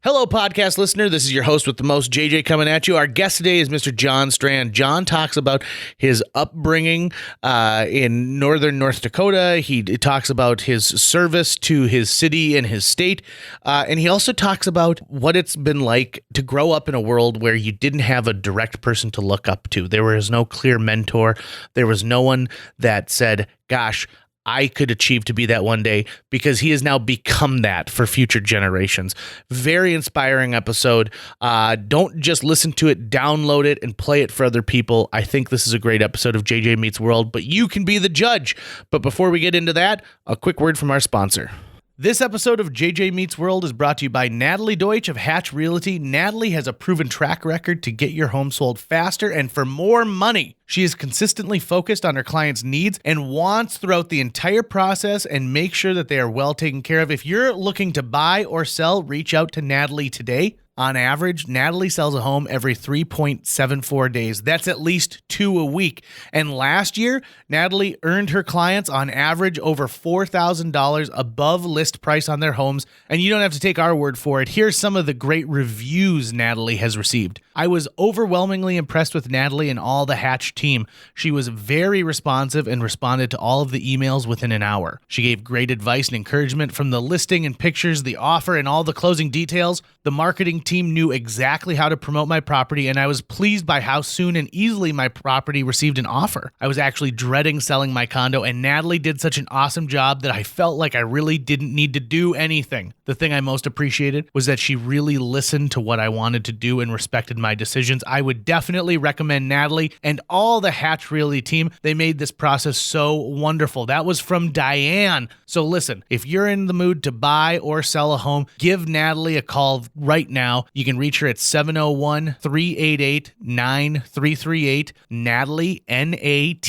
Hello, podcast listener. This is your host with the most, JJ, coming at you. Our guest today is Mr. John Strand. John talks about his upbringing in northern North Dakota. He talks about his service to his city and his state. And he also talks about what it's been like to grow up in a world where you didn't have a direct person to look up to. There was no clear mentor. There was no one that said, gosh, I could achieve to be that one day, because he has now become that for future generations. Very inspiring episode. Don't just listen to it, download it and play it for other people. I think this is a great episode of JJ Meets World, but you can be the judge. But before we get into that, a quick word from our sponsor. This episode of JJ Meets World is brought to you by Natalie Deutsch of Hatch Realty. Natalie has a proven track record to get your home sold faster and for more money. She is consistently focused on her clients' needs and wants throughout the entire process and make sure that they are well taken care of. If you're looking to buy or sell, reach out to Natalie today. On average, Natalie sells a home every 3.74 days. That's at least 2 a week. And last year, Natalie earned her clients on average over $4,000 above list price on their homes. And you don't have to take our word for it. Here's some of the great reviews Natalie has received. I was overwhelmingly impressed with Natalie and all the Hatch team. She was very responsive and responded to all of the emails within an hour. She gave great advice and encouragement from the listing and pictures, the offer, and all the closing details. The marketing team knew exactly how to promote my property, and I was pleased by how soon and easily my property received an offer. I was actually dreading selling my condo, and Natalie did such an awesome job that I felt like I really didn't need to do anything. The thing I most appreciated was that she really listened to what I wanted to do and respected my decisions. I would definitely recommend Natalie and all the Hatch Realty team. They made this process so wonderful. That was from Diane. So listen, if you're in the mood to buy or sell a home, give Natalie a call right now. You can reach her at 701-388-9338. Natalie, Natalie,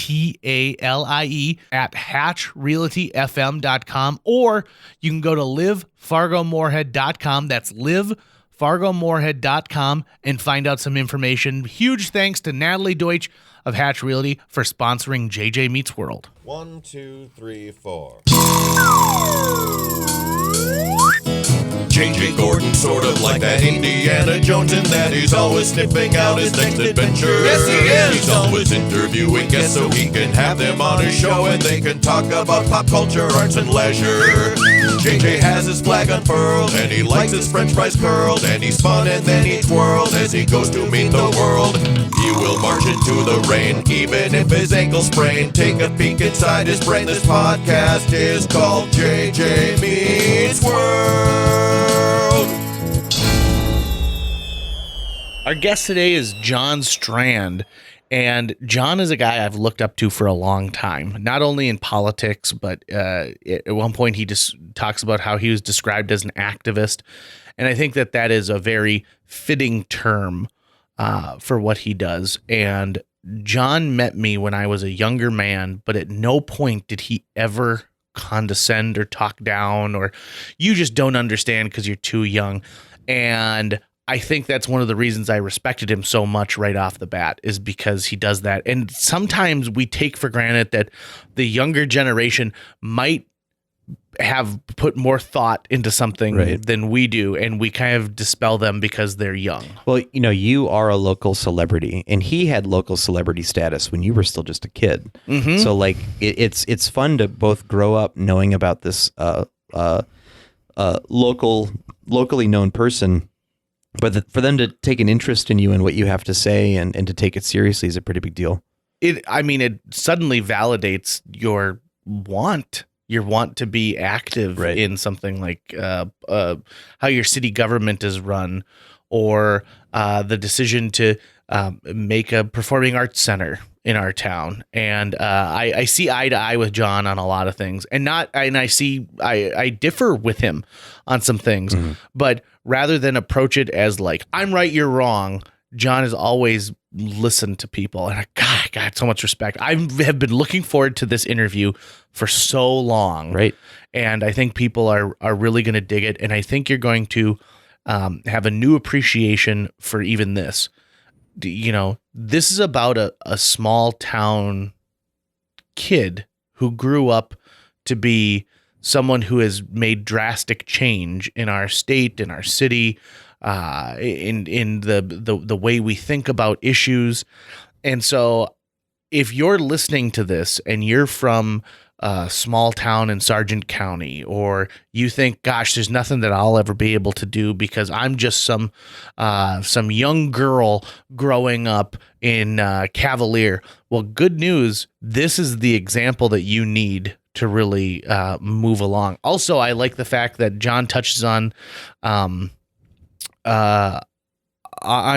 at hatchrealtyfm.com, or you can go to livefargomorehead.com. That's livefargomorehead.com and find out some information. Huge thanks to Natalie Deutsch of Hatch Realty for sponsoring JJ Meets World. 1, 2, 3, 4. JJ Gordon, sort of like that Indiana Jones, in that he's always sniffing out his next adventure. Yes, he is. He's always interviewing guests so he can have them on his show and they can talk about pop culture, arts, and leisure. JJ has his flag unfurled and he likes his french fries curled, and he's fun and then he twirled as he goes to meet the world. He will march into the rain even if his ankle sprained. Take a peek inside his brain. This podcast is called JJ Meets World. Our guest today is John Strand, and John is a guy I've looked up to for a long time, not only in politics, but at one point he just talks about how he was described as an activist, and I think that that is a very fitting term for what he does. And John met me when I was a younger man, but at no point did he ever condescend or talk down, or you just don't understand because you're too young. And I think that's one of the reasons I respected him so much right off the bat, is because he does that. And sometimes we take for granted that the younger generation might have put more thought into something than we do, and we kind of dispel them because they're young. Well, you know, you are a local celebrity, and he had local celebrity status when you were still just a kid. Mm-hmm. So like it's fun to both grow up knowing about this locally known person, but for them to take an interest in you and what you have to say and to take it seriously is a pretty big deal. It suddenly validates your want to be active in something like how your city government is run, or the decision to make a performing arts center in our town. And I see eye to eye with John on a lot of things, and I differ with him on some things, but rather than approach it as like, I'm right, you're wrong, John has always listened to people, and I got so much respect. I have been looking forward to this interview for so long, right? And I think people are really going to dig it, and I think you're going to have a new appreciation for even this. You know, this is about a small town kid who grew up to be someone who has made drastic change in our state, in our city, in the way we think about issues. And so if you're listening to this and you're from a small town in Sargent County, or you think, gosh, there's nothing that I'll ever be able to do because I'm just some young girl growing up in Cavalier. Well, good news. This is the example that you need to really move along. Also, I like the fact that John touches on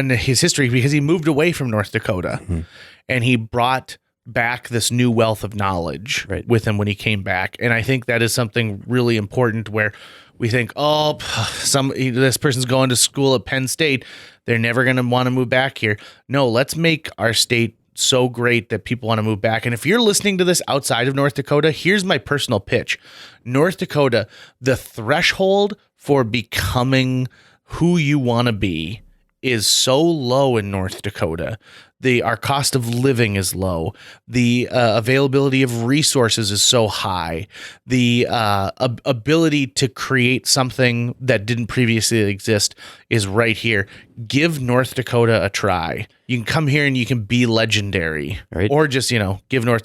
his history because he moved away from North Dakota, and he brought back this new wealth of knowledge with him when he came back. And I think that is something really important, where we think, oh, this person's going to school at Penn State, they're never going to want to move back here. No, let's make our state so great that people want to move back. And if you're listening to this outside of North Dakota, here's my personal pitch. North Dakota, the threshold for becoming who you want to be is so low in North Dakota. Our cost of living is low. The availability of resources is so high. The ability to create something that didn't previously exist is right here. Give North Dakota a try. You can come here and you can be legendary, or just give North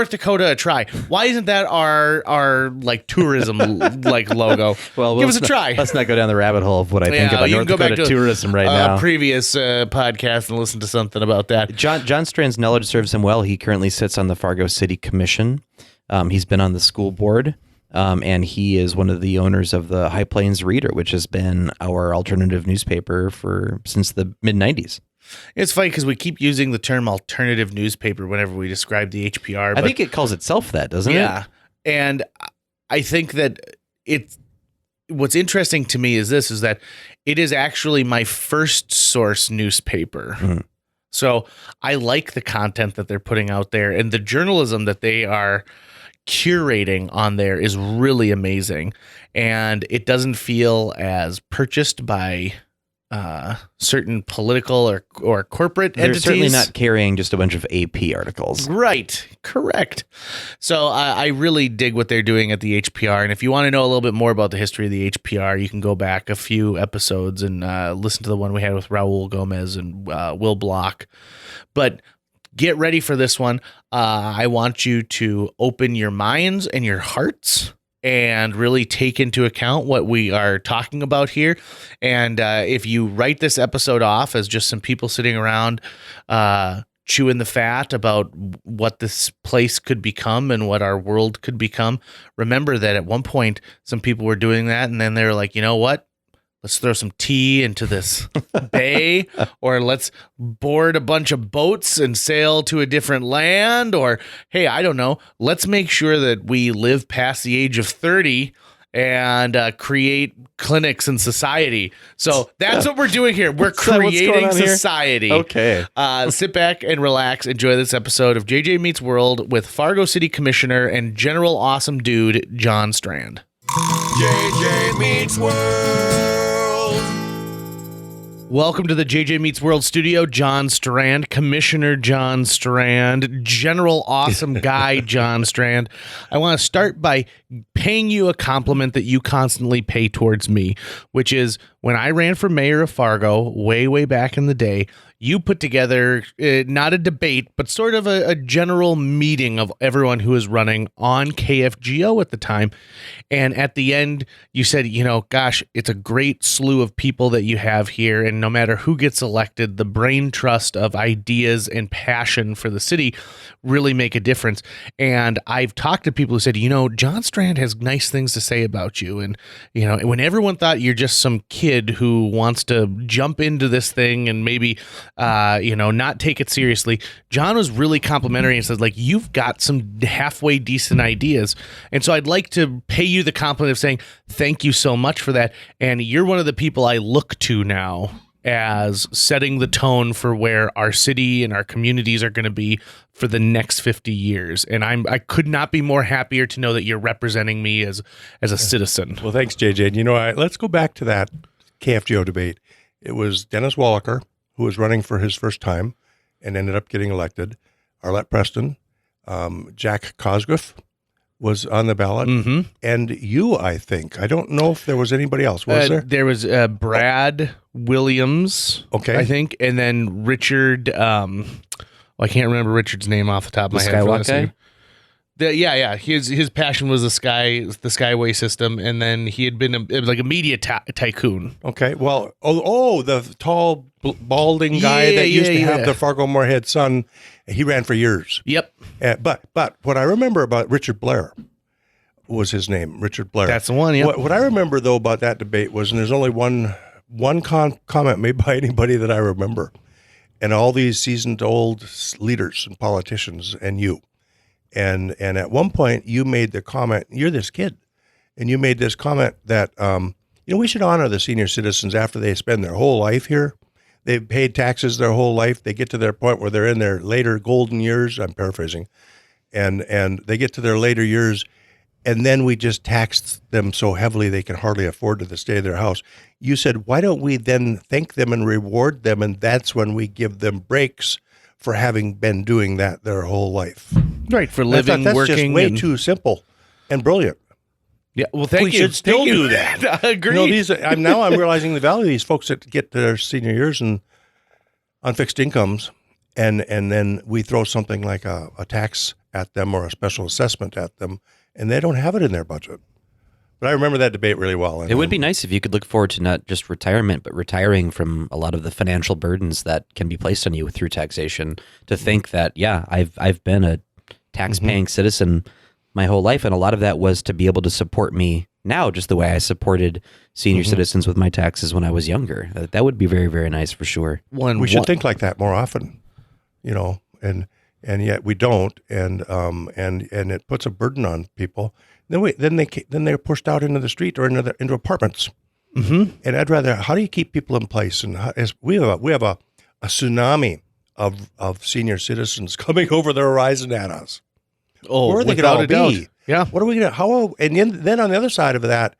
Dakota a try. Why isn't that our like tourism like logo? Well, give us a try. Let's not go down the rabbit hole of what I think about North Dakota tourism right now. Previous podcast and listen to something about that. John Strand's knowledge serves him well. He currently sits on the Fargo City Commission. He's been on the school board. And he is one of the owners of the High Plains Reader, which has been our alternative newspaper since the mid-90s. It's funny because we keep using the term alternative newspaper whenever we describe the HPR. I think it calls itself that, doesn't it? Yeah. And I think that what's interesting to me is that it is actually my first source newspaper. Mm-hmm. So I like the content that they're putting out there, and the journalism that they are curating on there is really amazing, and it doesn't feel as purchased by certain political or corporate entities. They're certainly not carrying just a bunch of AP articles. Right. Correct. So I really dig what they're doing at the HPR. And if you want to know a little bit more about the history of the HPR, you can go back a few episodes and listen to the one we had with Raul Gomez and Will Block. But get ready for this one. I want you to open your minds and your hearts and really take into account what we are talking about here. And if you write this episode off as just some people sitting around chewing the fat about what this place could become and what our world could become, remember that at one point some people were doing that, and then they were like, you know what? Let's throw some tea into this bay, or let's board a bunch of boats and sail to a different land, or, hey, I don't know, let's make sure that we live past the age of 30 and create clinics in society. So that's what we're doing here. We're creating society. Here? Okay. Sit back and relax. Enjoy this episode of JJ Meets World with Fargo City Commissioner and General Awesome Dude, John Strand. JJ Meets World. Welcome to the JJ Meets World studio. John Strand, Commissioner John Strand, General Awesome Guy John Strand. I want to start by paying you a compliment that you constantly pay towards me, which is when I ran for mayor of Fargo way back in the day, you put together not a debate, but sort of a general meeting of everyone who was running on KFGO at the time. And at the end, you said, gosh, it's a great slew of people that you have here. And no matter who gets elected, the brain trust of ideas and passion for the city really make a difference. And I've talked to people who said, John Strand has nice things to say about you. And, when everyone thought you're just some kid who wants to jump into this thing and maybe not take it seriously, John was really complimentary and says, you've got some halfway decent ideas. And so I'd like to pay you the compliment of saying, thank you so much for that. And you're one of the people I look to now as setting the tone for where our city and our communities are going to be for the next 50 years. And I could not be more happier to know that you're representing me as a citizen. Well, thanks, JJ. Let's go back to that KFGO debate. It was Dennis Wallaker, who was running for his first time and ended up getting elected, Arlette Preston, Jack Cosgriff, was on the ballot, and you, I think. I don't know if there was anybody else. Was there? There was Brad Williams, Okay. I think, and then Richard. I can't remember Richard's name off the top of my head. Skywalk guy? Yeah. His passion was the Skyway system, and then he had been like a media tycoon. Okay. Well, the tall, balding guy that used to have the Fargo Moorhead son. He ran for years. Yep. But what I remember about Richard Blair was his name, Richard Blair. That's the one. Yeah. What I remember though about that debate was, and there's only one comment made by anybody that I remember, and all these seasoned old leaders and politicians, and you. And at one point, you made the comment, you're this kid, and you made this comment that, we should honor the senior citizens after they spend their whole life here. They've paid taxes their whole life. They get to their point where they're in their later golden years. I'm paraphrasing. And they get to their later years, and then we just tax them so heavily they can hardly afford to stay in their house. You said, why don't we then thank them and reward them, and that's when we give them breaks for having been doing that their whole life. Right, for living, that's working. Just way too simple and brilliant. Yeah, well, thank we you. should still Thank you. do that. I agree. I'm realizing the value of these folks that get to their senior years and on fixed incomes, and then we throw something like a tax at them or a special assessment at them, and they don't have it in their budget. But I remember that debate really well. It would be nice if you could look forward to not just retirement, but retiring from a lot of the financial burdens that can be placed on you through taxation. To think that, I've been a tax-paying citizen my whole life, and a lot of that was to be able to support me now, just the way I supported senior citizens with my taxes when I was younger. That would be very, very nice for sure. We should think like that more often, and yet we don't, and it puts a burden on people. Then they're pushed out into the street or into apartments. And I'd rather, how do you keep people in place? And we have a tsunami of senior citizens coming over the horizon at us. Oh, where are they without going to a be? doubt. Yeah. What are we going to? Then on the other side of that,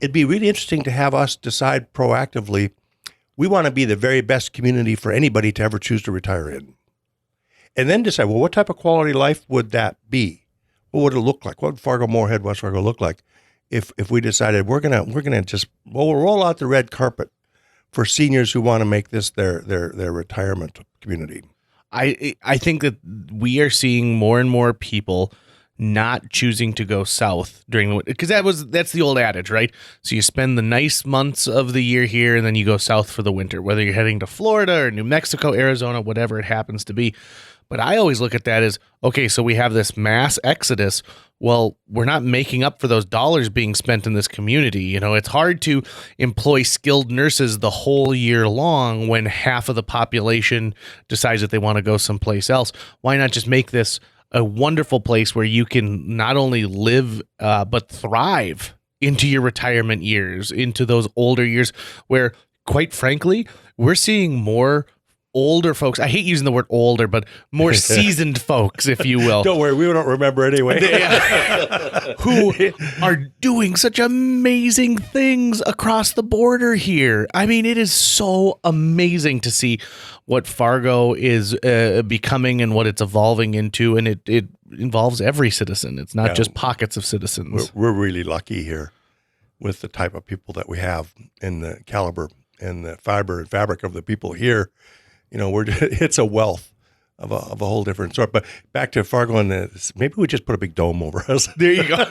it'd be really interesting to have us decide proactively. We want to be the very best community for anybody to ever choose to retire in, and then decide, well, what type of quality life would that be? What would it look like? What would Fargo Moorhead, West Fargo look like if we decided we're gonna just we'll roll out the red carpet for seniors who want to make this their retirement community? I think that we are seeing more and more people not choosing to go south during the winter, because that's the old adage, right? So you spend the nice months of the year here, and then you go south for the winter, whether you're heading to Florida or New Mexico, Arizona, whatever it happens to be. But I always look at that as, okay, so we have this mass exodus. Well, we're not making up for those dollars being spent in this community. It's hard to employ skilled nurses the whole year long when half of the population decides that they want to go someplace else. Why not just make this a wonderful place where you can not only live, but thrive into your retirement years, into those older years where, quite frankly, we're seeing more older folks. I hate using the word older, but more seasoned folks, if you will. Don't worry, we don't remember anyway. Who are doing such amazing things across the border here. I mean, it is so amazing to see what Fargo is becoming and what it's evolving into, and it involves every citizen. It's not just pockets of citizens. We're really lucky here with the type of people that we have and the caliber and the fiber and fabric of the people here. It's a wealth of a whole different sort. But back to Fargo, and maybe we just put a big dome over us. There you go.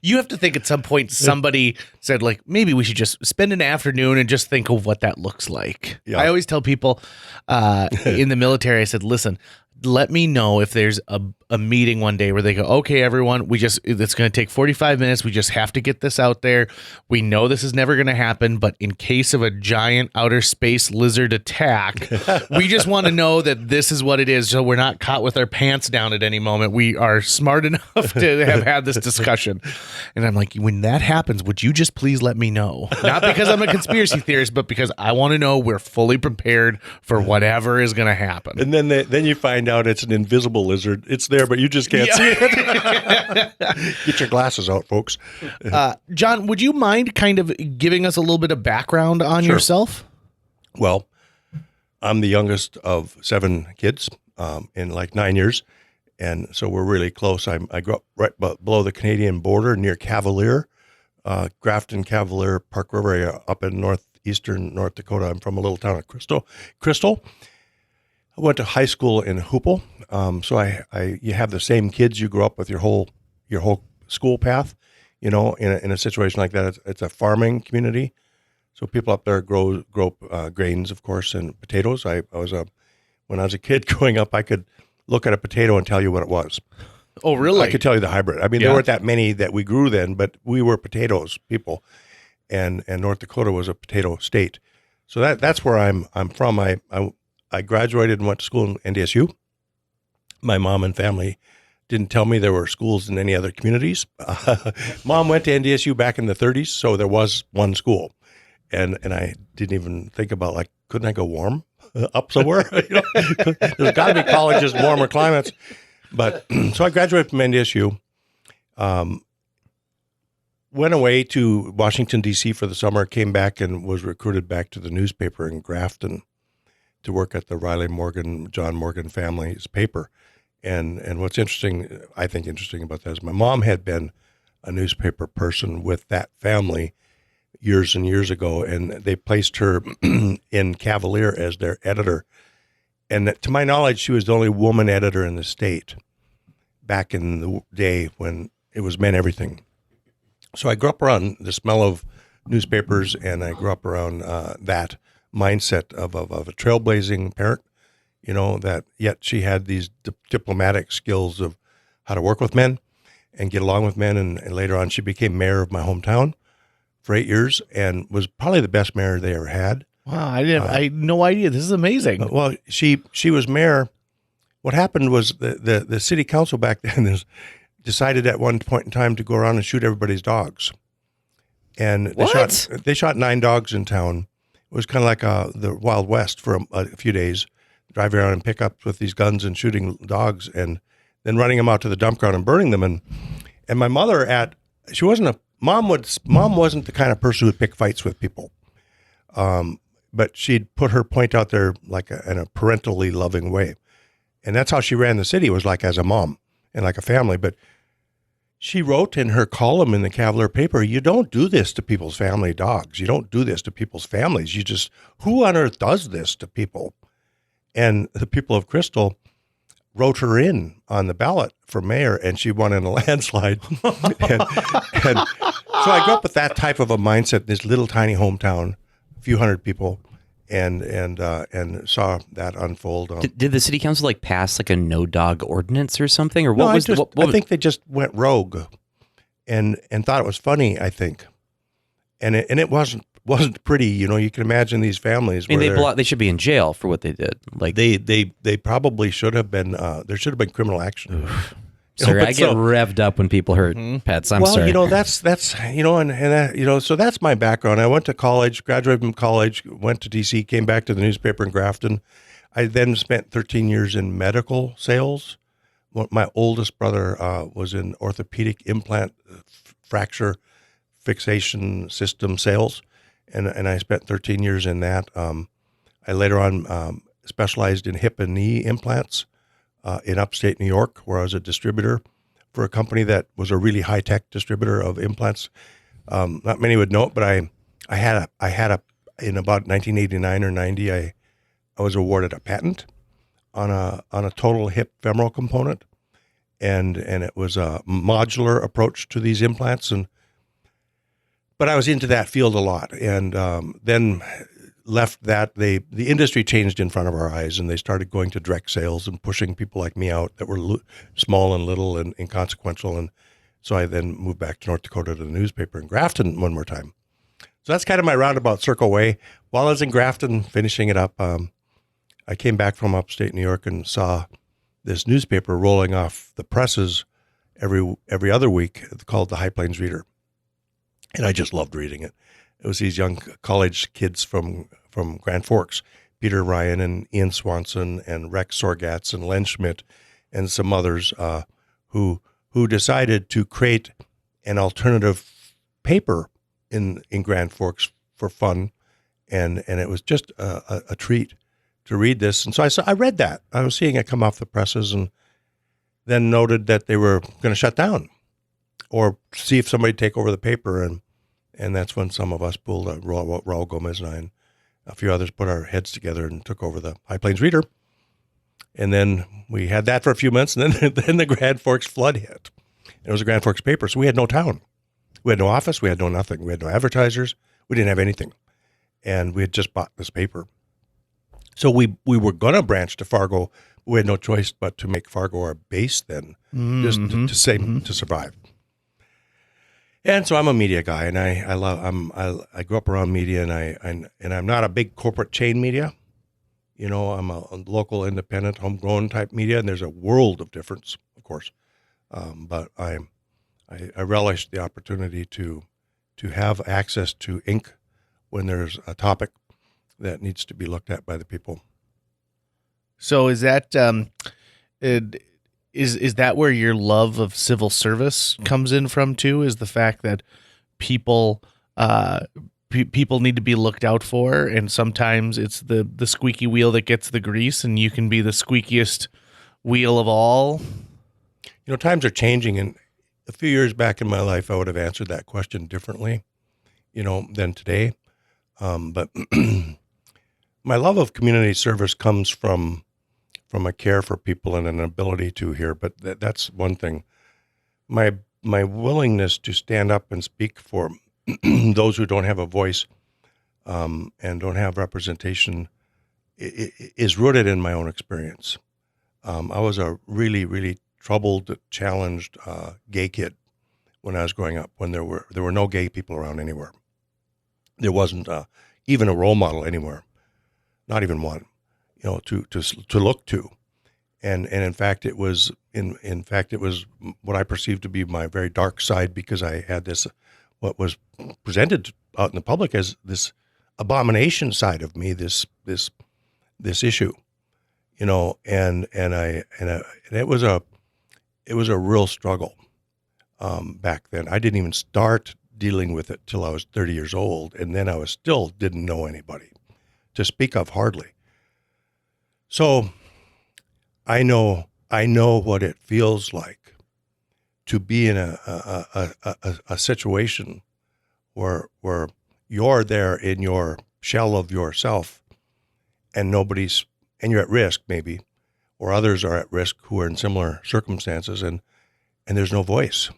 You have to think at some point somebody said, like, maybe we should just spend an afternoon and just think of what that looks like. Yeah. I always tell people in the military, I said, listen, let me know if there's a meeting one day where they go, okay, everyone, it's going to take 45 minutes. We just have to get this out there. We know this is never going to happen, but in case of a giant outer space lizard attack, we just want to know that this is what it is. So we're not caught with our pants down at any moment. We are smart enough to have had this discussion. And I'm like, when that happens, would you just please let me know? Not because I'm a conspiracy theorist, but because I want to know we're fully prepared for whatever is going to happen. And then you find out it's an invisible lizard. It's there, but you just can't see it. Get your glasses out, folks. John, would you mind kind of giving us a little bit of background on yourself? Well, I'm the youngest of 7 kids in like 9 years. And so we're really close. I grew up right below the Canadian border near Cavalier, Grafton, Cavalier, Park River area up in northeastern North Dakota. I'm from a little town of Crystal. I went to high school in Hoople. So you have the same kids you grew up with your whole school path, in a situation like that. It's a farming community. So people up there grow grains, of course, and potatoes. When I was a kid growing up, I could look at a potato and tell you what it was. Oh, really? I could tell you the hybrid. I mean, there weren't that many that we grew then, but we were potatoes people, and North Dakota was a potato state. So that's where I'm from. I graduated and went to school in NDSU. My mom and family didn't tell me there were schools in any other communities. Mom went to NDSU back in the 30s, so there was one school. And I didn't even think about, couldn't I go warm up somewhere? There's got to be colleges in warmer climates. But so I graduated from NDSU, went away to Washington, D.C. for the summer, came back and was recruited back to the newspaper in Grafton to work at the John Morgan family's paper. And what's I think interesting about that is my mom had been a newspaper person with that family years and years ago, and they placed her in Cavalier as their editor. And to my knowledge, she was the only woman editor in the state back in the day when it was men everything. So I grew up around the smell of newspapers, and I grew up around that mindset of a trailblazing parent, that yet she had these diplomatic skills of how to work with men and get along with men. And later on, she became mayor of my hometown for 8 years and was probably the best mayor they ever had. Wow, I had no idea. This is amazing. Well, she was mayor. What happened was the city council back then decided at one point in time to go around and shoot everybody's dogs. And they shot 9 dogs in town. It was kind of like the Wild West for a few days, driving around in pickups with these guns and shooting dogs and then running them out to the dump ground and burning them. And my mother mom wasn't the kind of person who would pick fights with people. But she'd put her point out there in a parentally loving way. And that's how she ran the city, was like as a mom and like a family. But she wrote in her column in the Cavalier paper, you don't do this to people's family dogs. You don't do this to people's families. Who on earth does this to people? And the people of Crystal wrote her in on the ballot for mayor, and she won in a landslide. and so I grew up with that type of a mindset, this little tiny hometown, a few hundred people, and saw that unfold. Did the city council pass a no dog ordinance or something, or what No, was? I think they just went rogue, and thought it was funny. I think, and it wasn't pretty. You can imagine these families. I mean, they should be in jail for what they did. They probably should have been. There should have been criminal action. Oof. Sorry, I get revved up when people hurt pets. I'm sorry. That's so that's my background. I went to college, graduated from college, went to DC, came back to the newspaper in Grafton. I then spent 13 years in medical sales. My oldest brother was in orthopedic implant fracture fixation system sales, and I spent 13 years in that. I later on specialized in hip and knee implants. In upstate New York, where I was a distributor for a company that was a really high-tech distributor of implants. Not many would know it, but I had in about 1989 or 90, I was awarded a patent on a total hip femoral component, and it was a modular approach to these implants. But I was into that field a lot, and then left that. The industry changed in front of our eyes, and they started going to direct sales and pushing people like me out that were small and little and inconsequential. And so I then moved back to North Dakota to the newspaper in Grafton one more time. So that's kind of my roundabout circle way. While I was in Grafton finishing it up, I came back from upstate New York and saw this newspaper rolling off the presses every other week called the High Plains Reader. And I just loved reading it. It was these young college kids from Grand Forks, Peter Ryan and Ian Swanson and Rex Sorgatz and Len Schmidt and some others who decided to create an alternative paper in Grand Forks for fun, and it was just a treat to read this. And so I read that. I was seeing it come off the presses, and then noted that they were going to shut down or see if somebody take over the paper. And that's when some of us pulled, Raul Gomez and I and a few others put our heads together and took over the High Plains Reader. And then we had that for a few months, and then the Grand Forks flood hit. It was a Grand Forks paper, so we had no town. We had no office. We had no nothing. We had no advertisers. We didn't have anything. And we had just bought this paper. So we were going to branch to Fargo. But we had no choice but to make Fargo our base then, just to survive. And so I'm a media guy, and I grew up around media, and I'm not a big corporate chain media. You know, I'm a local, independent, homegrown type media, and there's a world of difference, of course. But I relish the opportunity to have access to ink when there's a topic that needs to be looked at by the people. So is that is that where your love of civil service comes in from too? Is the fact that people people need to be looked out for, and sometimes it's the squeaky wheel that gets the grease, and you can be the squeakiest wheel of all? You know, times are changing, and a few years back in my life, I would have answered that question differently, you know, than today. But my love of community service comes from a care for people and an ability to hear. But that's one thing. My willingness to stand up and speak for those who don't have a voice and don't have representation is rooted in my own experience. I was a really, really troubled, challenged gay kid when I was growing up, when there were no gay people around anywhere. There wasn't even a role model anywhere, not even one, you know, to look to. And in fact, it was what I perceived to be my very dark side, because I had this, what was presented out in the public as this abomination side of me, this issue, you know, and it was a real struggle back then. I didn't even start dealing with it till I was 30 years old, and then I still didn't know anybody to speak of, hardly. So I know what it feels like to be in a situation where you're there in your shell of yourself, and you're at risk maybe, or others are at risk who are in similar circumstances, and there's no voice.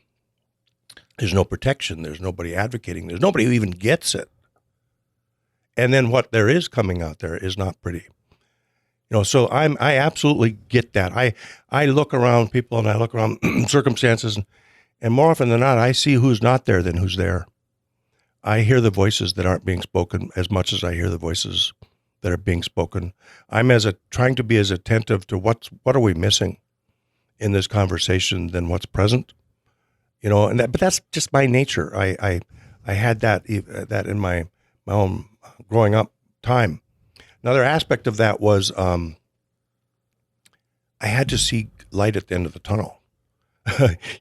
There's no protection. There's nobody advocating. There's nobody who even gets it. And then what there is coming out there is not pretty. You know, so I absolutely get that. I look around people and I look around circumstances, and more often than not, I see who's not there than who's there. I hear the voices that aren't being spoken as much as I hear the voices that are being spoken. I'm trying to be as attentive to what are we missing in this conversation than what's present. You know, but that's just my nature. I had that in my own growing up time. Another aspect of that was I had to see light at the end of the tunnel.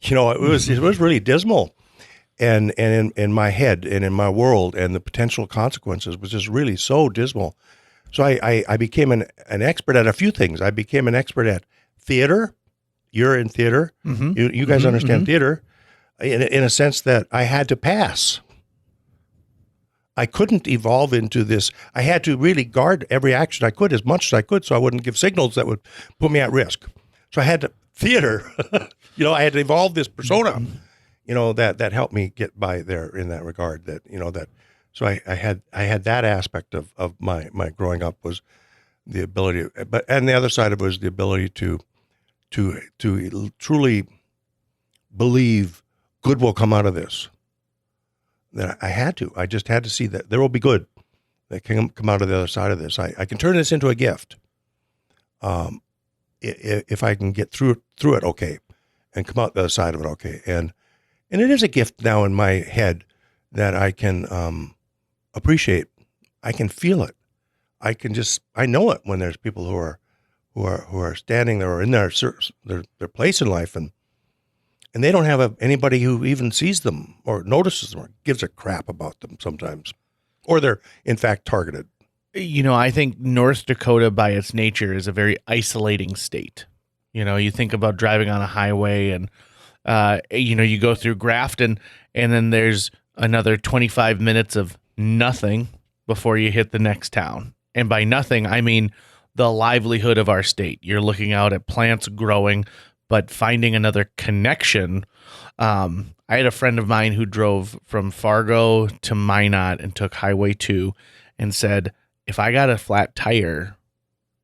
You know, it was really dismal, and in my head and in my world, and the potential consequences was just really so dismal. So I became an expert at a few things. I became an expert at theater. You're in theater. Mm-hmm. You guys understand theater in a sense that I had to pass. I couldn't evolve into this. I had to really guard every action I could as much as I could, so I wouldn't give signals that would put me at risk. So I had to theater. You know, I had to evolve this persona. You know, that helped me get by there in that regard. That, you know, that. So I had that aspect of my growing up, was the ability, and the other side of it was the ability to truly believe good will come out of this. That I just had to see that there will be good that can come out of the other side of this. I can turn this into a gift, if I can get through it okay, and come out the other side of it okay. And it is a gift now in my head that I can appreciate. I can feel it. I know it when there's people who are standing there or in their place in life, and they don't have anybody who even sees them or notices them or gives a crap about them sometimes, or they're in fact targeted. You know, I think North Dakota by its nature is a very isolating state. You think about driving on a highway and, you go through Grafton and then there's another 25 minutes of nothing before you hit the next town. And by nothing, I mean the livelihood of our state. You're looking out at plants growing, but finding another connection. I had a friend of mine who drove from Fargo to Minot and took Highway 2 and said, if I got a flat tire,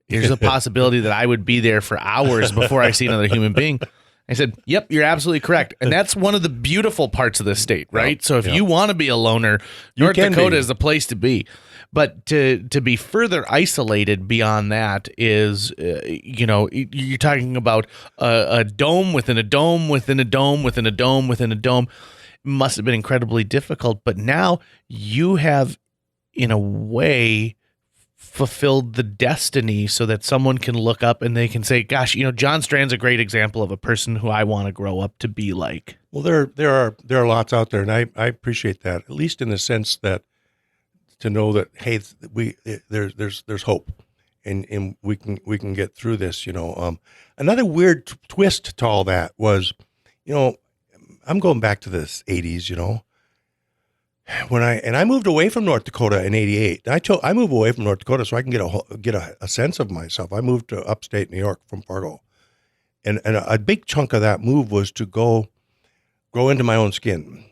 there's a possibility that I would be there for hours before I see another human being. I said, yep, you're absolutely correct. And that's one of the beautiful parts of the state, right? So if you want to be a loner, North Dakota is the place to be. But to be further isolated beyond that is, you're talking about a dome within a dome within a dome within a dome within a dome. Must have been incredibly difficult. But now you have, in a way, fulfilled the destiny so that someone can look up and they can say, gosh, John Strand's a great example of a person who I want to grow up to be like. Well, there are lots out there, and I appreciate that, at least in the sense that to know that, hey, there's hope, and we can get through this. Another weird twist to all that was, I'm going back to the 80s. When I moved away from North Dakota in '88. I moved away from North Dakota so I can get a sense of myself. I moved to upstate New York from Fargo, and a big chunk of that move was to grow into my own skin,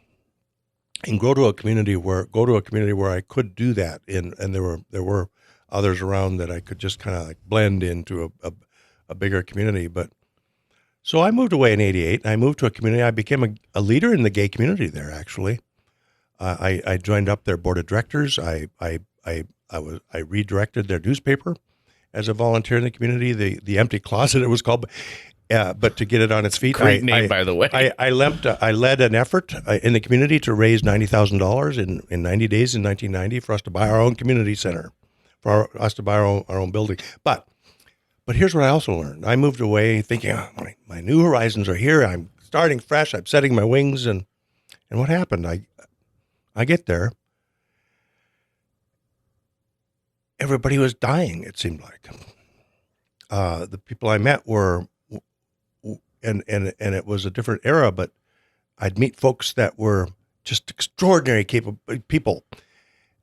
and go to a community where I could do that. And there were others around that I could just kind of like blend into a bigger community. But so I moved away in '88. I moved to a community. I became a leader in the gay community there. Actually. I joined up their board of directors. I redirected their newspaper as a volunteer in the community. The Empty Closet, it was called, but to get it on its feet. Great name, by the way. I led an effort in the community to raise $90,000 in 90 days in 1990 for us to buy our own community center, for us to buy our own building. But here's what I also learned. I moved away thinking, my new horizons are here. I'm starting fresh. I'm setting my wings, and what happened? I get there. Everybody was dying, it seemed like. The people I met were, and it was a different era, but I'd meet folks that were just extraordinary capable people.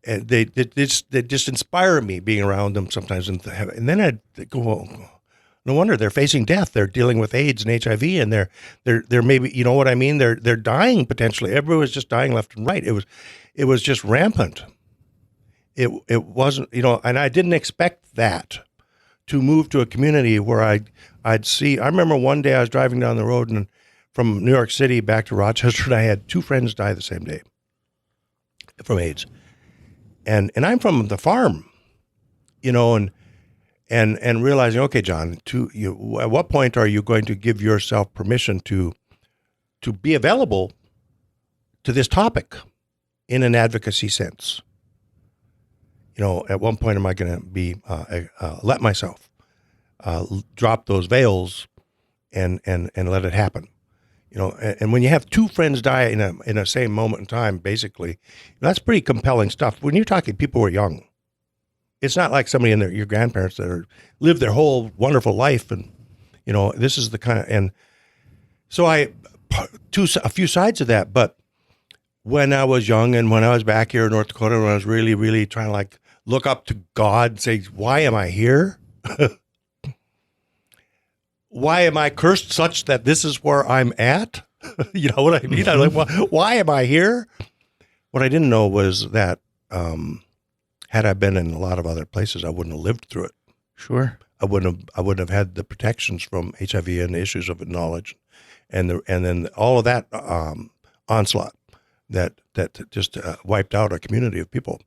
And they just inspire me being around them sometimes. And then I'd go, well, no wonder they're facing death. They're dealing with AIDS and HIV, and they're maybe, you know what I mean? They're dying potentially. Everyone was just dying left and right. It was just rampant. It wasn't, and I didn't expect that, to move to a community where I'd see. I remember one day I was driving down the road and from New York City back to Rochester, and I had two friends die the same day from AIDS. And I'm from the farm, and realizing, okay, John, at what point are you going to give yourself permission to be available to this topic in an advocacy sense? At one point am I going to be let myself drop those veils and let it happen? And when you have two friends die in a same moment in time, basically, that's pretty compelling stuff. When you're talking people who are young. It's not like somebody in your grandparents that lived their whole wonderful life, and this is the kind of. And so a few sides of that. But when I was young, and when I was back here in North Dakota, when I was really, really trying to like look up to God, and say, why am I here? Why am I cursed such that this is where I'm at? You know what I mean? I'm like, why am I here? What I didn't know was that. Had I been in a lot of other places, I wouldn't have lived through it. Sure. I wouldn't have had the protections from HIV and the issues of knowledge, and then all of that onslaught that just wiped out a community of people.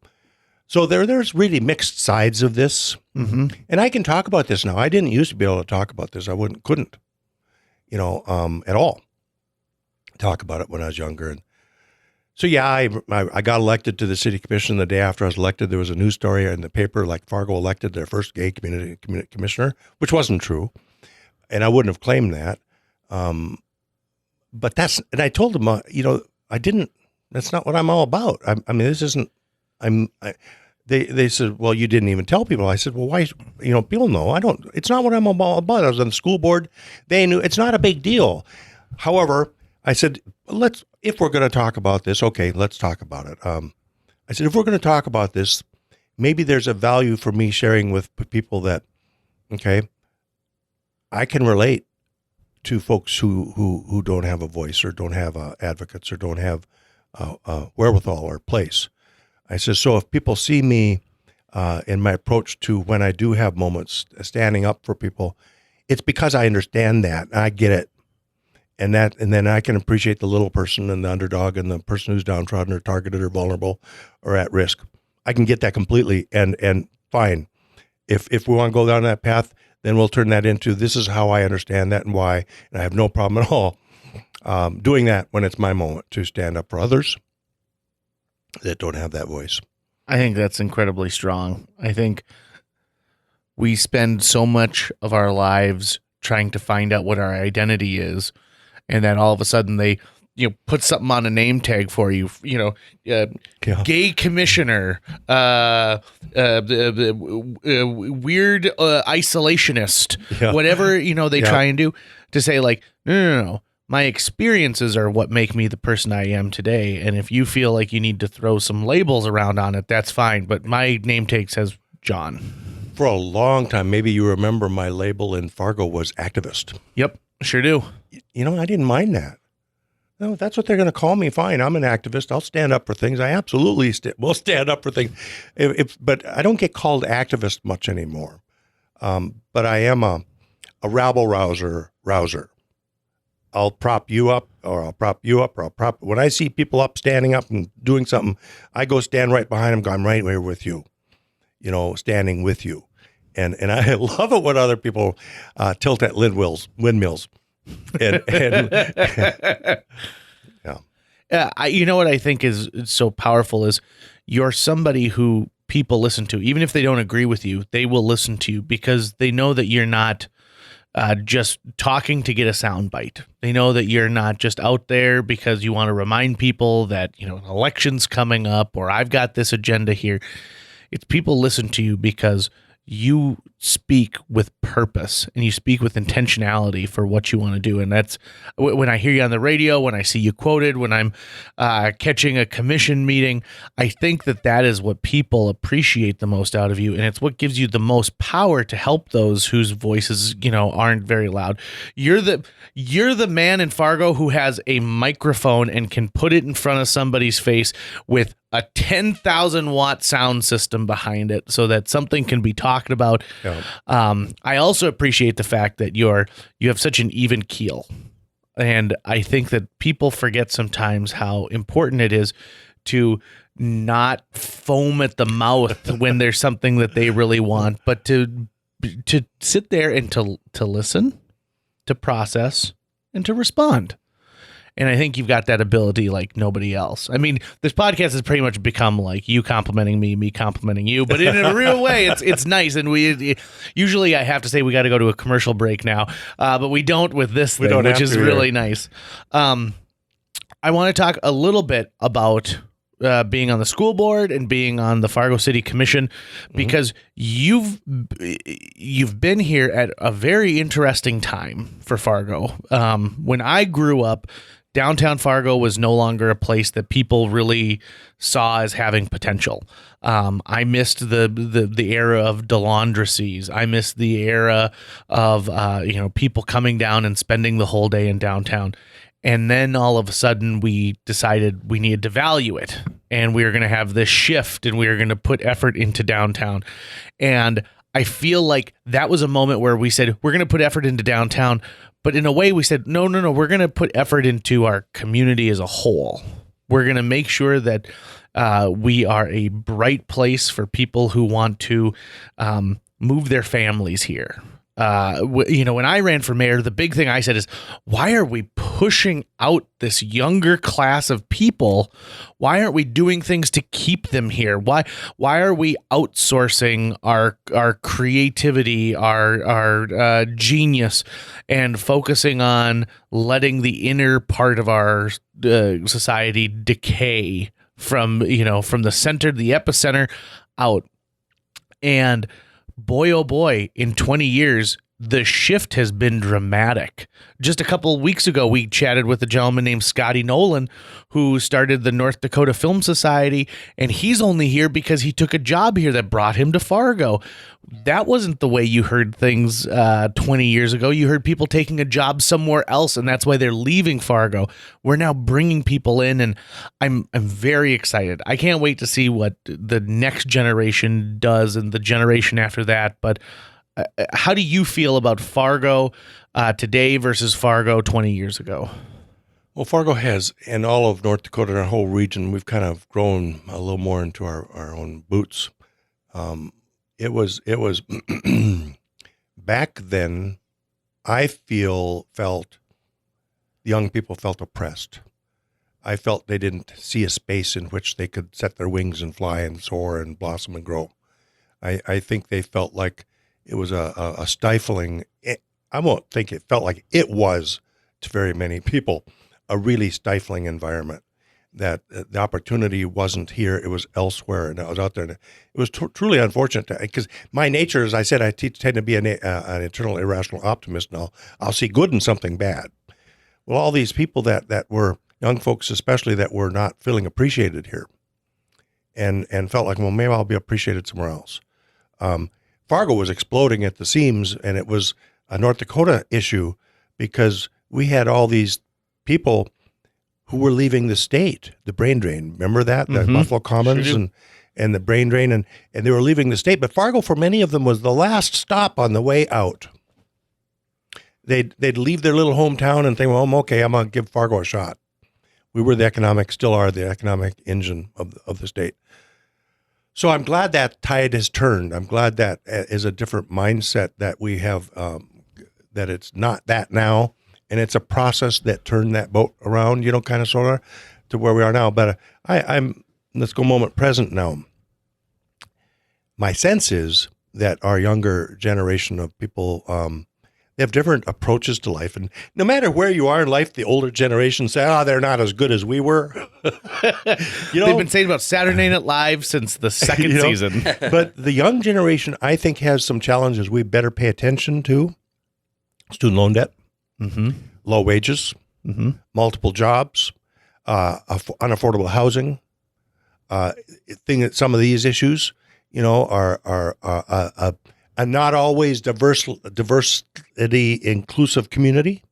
So there's really mixed sides of this, and I can talk about this now. I didn't used to be able to talk about this. I couldn't, at all talk about it when I was younger. And so yeah, I got elected to the city commission. The day after I was elected, there was a news story in the paper like Fargo elected their first gay community commissioner, which wasn't true, and I wouldn't have claimed that. But and I told them, I didn't. That's not what I'm all about. I mean, this isn't. they said, well, you didn't even tell people. I said, well, why? People know. I don't. It's not what I'm about. I was on the school board. They knew. It's not a big deal. However, I said, if we're going to talk about this, okay, let's talk about it. I said, if we're going to talk about this, maybe there's a value for me sharing with people that, okay, I can relate to folks who don't have a voice or don't have advocates or don't have wherewithal or place. I said, so if people see me in my approach to when I do have moments standing up for people, it's because I understand that and I get it. And then I can appreciate the little person and the underdog and the person who's downtrodden or targeted or vulnerable or at risk. I can get that completely and fine. If we want to go down that path, then we'll turn that into this is how I understand that and why. And I have no problem at all doing that when it's my moment to stand up for others that don't have that voice. I think that's incredibly strong. I think we spend so much of our lives trying to find out what our identity is, and then all of a sudden they put something on a name tag for you, gay commissioner, weird isolationist, whatever, they try and do to say like, no. My experiences are what make me the person I am today. And if you feel like you need to throw some labels around on it, that's fine. But my name tag says John. For a long time, maybe you remember my label in Fargo was activist. Yep, sure do. I didn't mind that. No, that's what they're going to call me. Fine, I'm an activist. I'll stand up for things. I absolutely will stand up for things. But I don't get called activist much anymore. But I am a rabble rouser. I'll prop you up, or I'll prop you up, or I'll prop. When I see people up, standing up and doing something, I go stand right behind them. Go, I'm right here with you, standing with you, and I love it when other people tilt at windmills, and yeah. You know what I think is so powerful is you're somebody who people listen to, even if they don't agree with you, they will listen to you because they know that you're not just talking to get a soundbite. They know that you're not just out there because you want to remind people that, an election's coming up or I've got this agenda here. It's people listen to you because you speak with purpose and you speak with intentionality for what you want to do. And that's when I hear you on the radio, when I see you quoted, when I'm catching a commission meeting, I think that is what people appreciate the most out of you. And it's what gives you the most power to help those whose voices, aren't very loud. You're the man in Fargo who has a microphone and can put it in front of somebody's face with a 10,000 watt sound system behind it so that something can be talked about. Yeah. I also appreciate the fact that you have such an even keel. And I think that people forget sometimes how important it is to not foam at the mouth when there's something that they really want, but to sit there and to listen, to process, and to respond. And I think you've got that ability like nobody else. I mean, this podcast has pretty much become like you complimenting me complimenting you, but in a real way, it's nice. And usually I have to say we got to go to a commercial break now, but we don't with this thing, which is really nice. I want to talk a little bit about being on the school board and being on the Fargo City Commission, because you've been here at a very interesting time for Fargo. When I grew up, downtown Fargo was no longer a place that people really saw as having potential. I missed the era of DeLaundrecies. I missed the era of people coming down and spending the whole day in downtown. And then all of a sudden we decided we needed to value it, and we were going to have this shift, and we were going to put effort into downtown. And I feel like that was a moment where we said, we're going to put effort into downtown. But in a way we said, no, we're going to put effort into our community as a whole. We're going to make sure that we are a bright place for people who want to move their families here. When I ran for mayor, the big thing I said is, why are we pushing out this younger class of people? Why aren't we doing things to keep them here? Why are we outsourcing our creativity, our genius, and focusing on letting the inner part of our society decay from the center, the epicenter, out. And boy, oh boy, in 20 years, the shift has been dramatic. Just a couple of weeks ago, we chatted with a gentleman named Scotty Nolan, who started the North Dakota Film Society, and he's only here because he took a job here that brought him to Fargo. That wasn't the way you heard things 20 years ago. You heard people taking a job somewhere else, and that's why they're leaving Fargo. We're now bringing people in, and I'm very excited. I can't wait to see what the next generation does and the generation after that, but how do you feel about Fargo today versus Fargo 20 years ago? Well, Fargo has, in all of North Dakota and our whole region, we've kind of grown a little more into our own boots. It was back then, I felt young people felt oppressed. I felt they didn't see a space in which they could set their wings and fly and soar and blossom and grow. I think they felt like it was a stifling, I won't think it felt like it was to very many people, a really stifling environment, that the opportunity wasn't here, it was elsewhere, and I was out there. And it was truly unfortunate, because my nature, as I said, I tend to be an eternal irrational optimist, and I'll see good in something bad. Well, all these people that were, young folks especially, that were not feeling appreciated here, and felt like, well, maybe I'll be appreciated somewhere else. Fargo was exploding at the seams, and it was a North Dakota issue because we had all these people who were leaving the state, the brain drain. Remember that? The Buffalo Commons and the brain drain, and they were leaving the state. But Fargo, for many of them, was the last stop on the way out. They'd leave their little hometown and think, well, okay, I'm going to give Fargo a shot. We were still are the economic engine of the state. So I'm glad that tide has turned. I'm glad that is a different mindset that we have, that it's not that now, and it's a process that turned that boat around, kind of sort of to where we are now. But let's go moment present now. My sense is that our younger generation of people, they have different approaches to life. And no matter where you are in life, the older generation say, they're not as good as we were. They've been saying about Saturday Night Live since the second season. But the young generation, I think, has some challenges we better pay attention to. Student loan debt, low wages, multiple jobs, unaffordable housing. Some of these issues, are a not always diversity inclusive community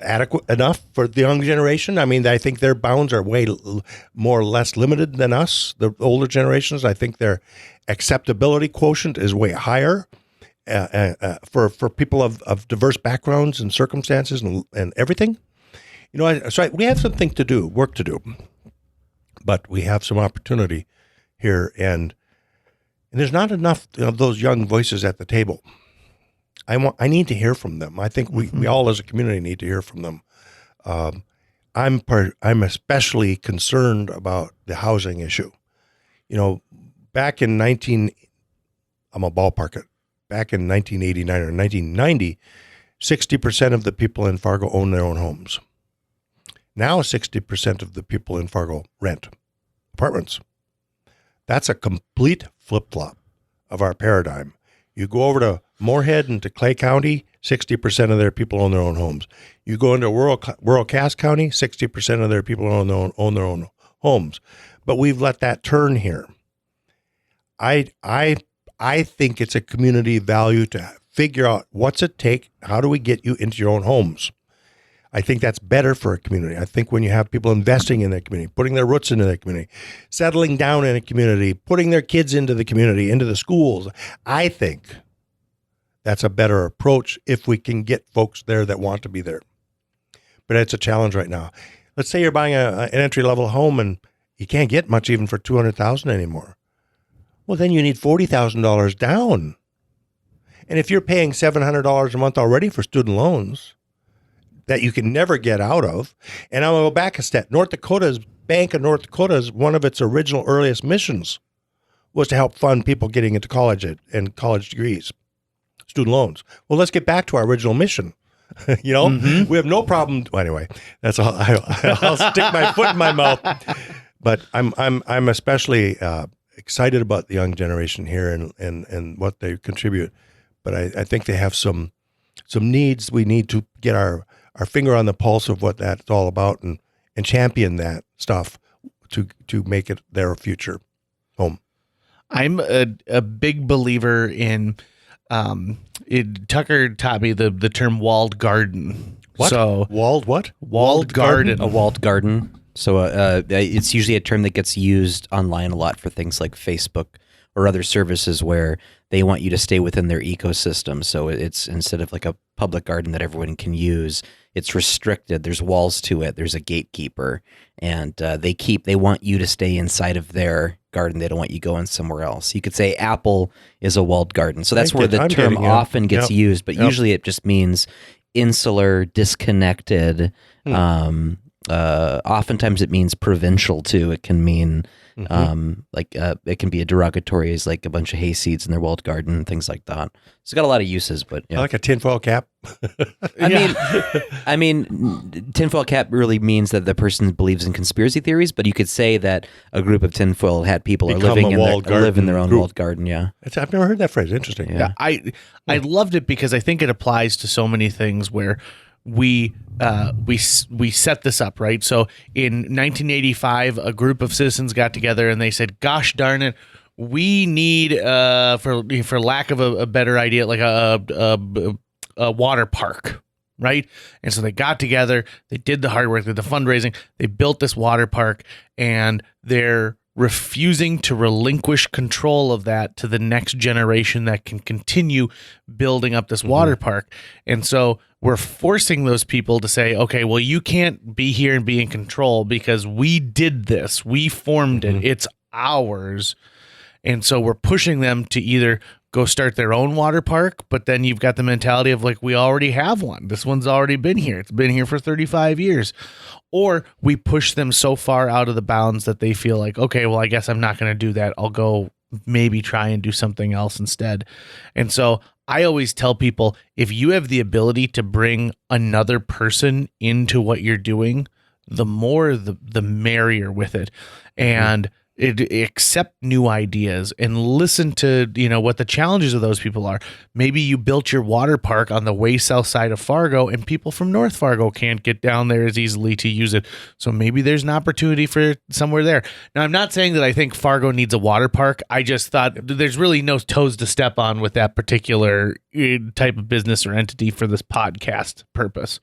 adequate enough for the young generation. I mean, I think their bounds are way more or less limited than us, the older generations. I think their acceptability quotient is way higher for people of diverse backgrounds and circumstances and everything. So we have something to do, work to do, but we have some opportunity here, and there's not enough of those young voices at the table. I need to hear from them. I think we all as a community need to hear from them. I'm especially concerned about the housing issue. Back in I'm a ballpark it. Back in 1989 or 1990, 60% of the people in Fargo own their own homes. Now 60% of the people in Fargo rent apartments. That's a complete flip-flop of our paradigm. You go over to Moorhead and to Clay County, 60% of their people own their own homes. You go into rural Cass County, 60% of their people own their own homes. But we've let that turn here. I think it's a community value to figure out what's it take, how do we get you into your own homes? I think that's better for a community. I think when you have people investing in their community, putting their roots into their community, settling down in a community, putting their kids into the community, into the schools, I think that's a better approach if we can get folks there that want to be there. But it's a challenge right now. Let's say you're buying an entry-level home and you can't get much even for $200,000 anymore. Well, then you need $40,000 down. And if you're paying $700 a month already for student loans that you can never get out of, and I'm going to go back a step. Bank of North Dakota's one of its original earliest missions was to help fund people getting into college and college degrees, student loans. Well, let's get back to our original mission. We have no problem. Well, anyway, that's all. I'll stick my foot in my mouth. But I'm especially excited about the young generation here and what they contribute. But I think they have some needs. We need to get our finger on the pulse of what that's all about and champion that stuff to make it their future home. I'm a big believer in Tucker taught me the term walled garden. What? So Walled what? Walled garden. A walled garden. So it's usually a term that gets used online a lot for things like Facebook or other services where they want you to stay within their ecosystem. So it's instead of like a public garden that everyone can use, it's restricted. There's walls to it. There's a gatekeeper, and they want you to stay inside of their garden. They don't want you going somewhere else. You could say Apple is a walled garden. So that's where the term often gets used, but usually it just means insular, disconnected. Oftentimes it means provincial too. It can mean it can be a derogatory as like a bunch of hayseeds in their walled garden and things like that. So it's got a lot of uses, but yeah. I like a tinfoil cap. I mean, tinfoil cap really means that the person believes in conspiracy theories, but you could say that a group of tinfoil hat people are live in their own walled garden. Yeah, I've never heard that phrase. Interesting. Yeah, I loved it because I think it applies to so many things where we set this up, right? So in 1985, a group of citizens got together and they said, "Gosh darn it, we need, for lack of a better idea, like a water park." Right. And so they got together, they did the hard work, did the fundraising, they built this water park, and they're refusing to relinquish control of that to the next generation that can continue building up this water park. And so we're forcing those people to say, okay, well, you can't be here and be in control because we did this, we formed it, it's ours. And so we're pushing them to either go start their own water park, but then you've got the mentality of like, we already have one. This one's already been here. It's been here for 35 years. Or we push them so far out of the bounds that they feel like, okay, well, I guess I'm not going to do that. I'll go maybe try and do something else instead. And so I always tell people, if you have the ability to bring another person into what you're doing, the more, the merrier with it. And accept new ideas and listen to, what the challenges of those people are. Maybe you built your water park on the way south side of Fargo and people from North Fargo can't get down there as easily to use it. So maybe there's an opportunity for somewhere there. Now, I'm not saying that I think Fargo needs a water park. I just thought there's really no toes to step on with that particular type of business or entity for this podcast purpose.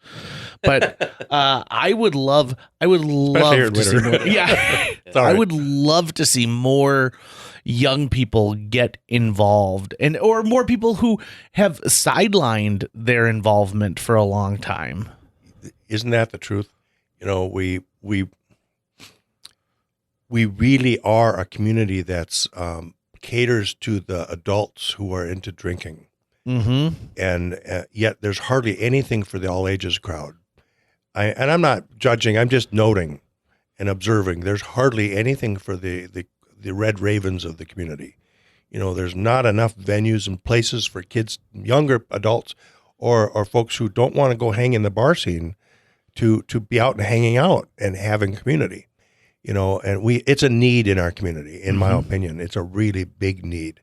But I would love to see more. Yeah. I would love to see more young people get involved or more people who have sidelined their involvement for a long time. Isn't that the truth? We really are a community that's caters to the adults who are into drinking. Mm-hmm. And yet there's hardly anything for the all ages crowd. And I'm not judging, I'm just noting and observing. There's hardly anything for the red ravens of the community. There's not enough venues and places for kids, younger adults, or folks who don't want to go hang in the bar scene to be out and hanging out and having community. And it's a need in our community, in my opinion. It's a really big need.